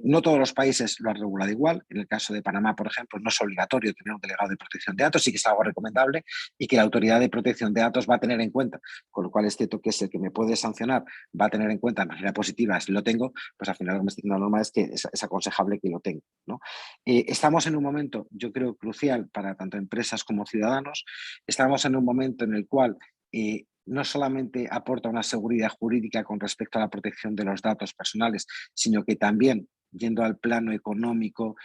No todos los países lo han regulado igual. En el caso de Panamá, por ejemplo, no es obligatorio tener un delegado de protección de datos, sí que es algo recomendable y que la autoridad de protección de datos va a tener en cuenta. Con lo cual es cierto que es el que me puede sancionar, va a tener en cuenta de manera positiva si lo tengo, pues al final la norma es que es aconsejable que lo tenga, ¿no? Estamos en un momento, yo creo, crucial para tanto empresas como ciudadanos. Estamos en un momento en el cual no solamente aporta una seguridad jurídica con respecto a la protección de los datos personales, sino que también, yendo al plano económico,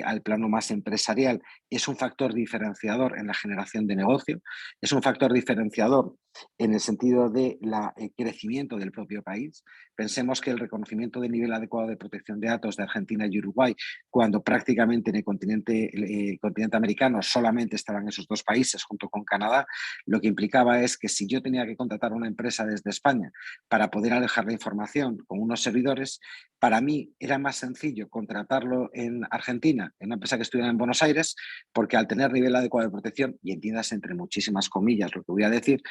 al plano más empresarial, es un factor diferenciador en la generación de negocio, es un factor diferenciador en el sentido de el crecimiento del propio país. Pensemos que el reconocimiento del nivel adecuado de protección de datos de Argentina y Uruguay, cuando prácticamente en el continente americano solamente estaban esos dos países junto con Canadá, lo que implicaba es que si yo tenía que contratar una empresa desde España para poder alejar la información con unos servidores, para mí era más sencillo contratarlo en Argentina, en una empresa que estuviera en Buenos Aires, porque al tener nivel adecuado de protección, y entiendas entre muchísimas comillas lo que voy a decir,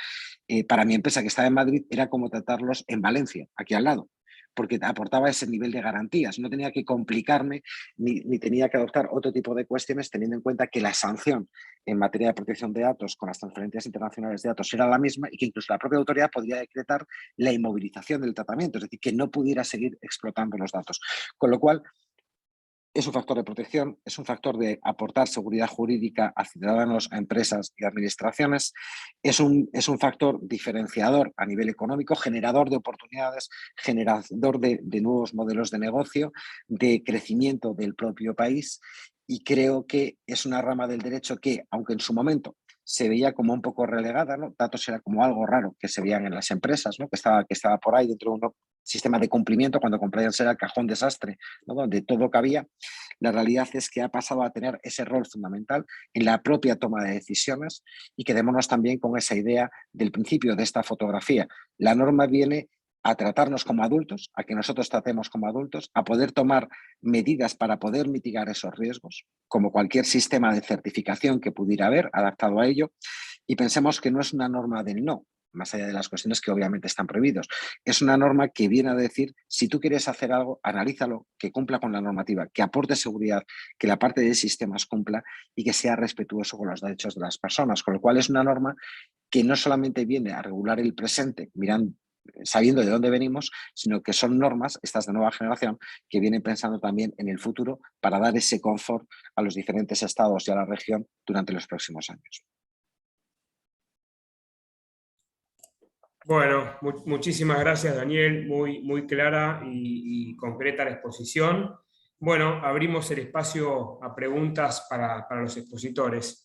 para mi empresa que estaba en Madrid era como tratarlos en Valencia, aquí al lado, porque aportaba ese nivel de garantías. No tenía que complicarme ni tenía que adoptar otro tipo de cuestiones, teniendo en cuenta que la sanción en materia de protección de datos con las transferencias internacionales de datos era la misma y que incluso la propia autoridad podría decretar la inmovilización del tratamiento, es decir, que no pudiera seguir explotando los datos. Con lo cual, es un factor de protección, es un factor de aportar seguridad jurídica a ciudadanos, a empresas y administraciones, es un factor diferenciador a nivel económico, generador de oportunidades, generador de nuevos modelos de negocio, de crecimiento del propio país, y creo que es una rama del derecho que, aunque en su momento se veía como un poco relegada, ¿no? Datos era como algo raro que se veían en las empresas, ¿no? que estaba por ahí dentro de un sistema de cumplimiento, cuando compliance era el cajón desastre, ¿no? donde todo cabía. La realidad es que ha pasado a tener ese rol fundamental en la propia toma de decisiones, y quedémonos también con esa idea del principio de esta fotografía. La norma viene a tratarnos como adultos, a que nosotros tratemos como adultos, a poder tomar medidas para poder mitigar esos riesgos, como cualquier sistema de certificación que pudiera haber adaptado a ello, y pensemos que no es una norma del no, más allá de las cuestiones que obviamente están prohibidos. Es una norma que viene a decir, si tú quieres hacer algo, analízalo, que cumpla con la normativa, que aporte seguridad, que la parte de sistemas cumpla y que sea respetuoso con los derechos de las personas. Con lo cual es una norma que no solamente viene a regular el presente, sabiendo de dónde venimos, sino que son normas, estas de nueva generación, que vienen pensando también en el futuro para dar ese confort a los diferentes estados y a la región durante los próximos años. Bueno, muchísimas gracias, Daniel, muy clara y concreta la exposición. Bueno, abrimos el espacio a preguntas para los expositores.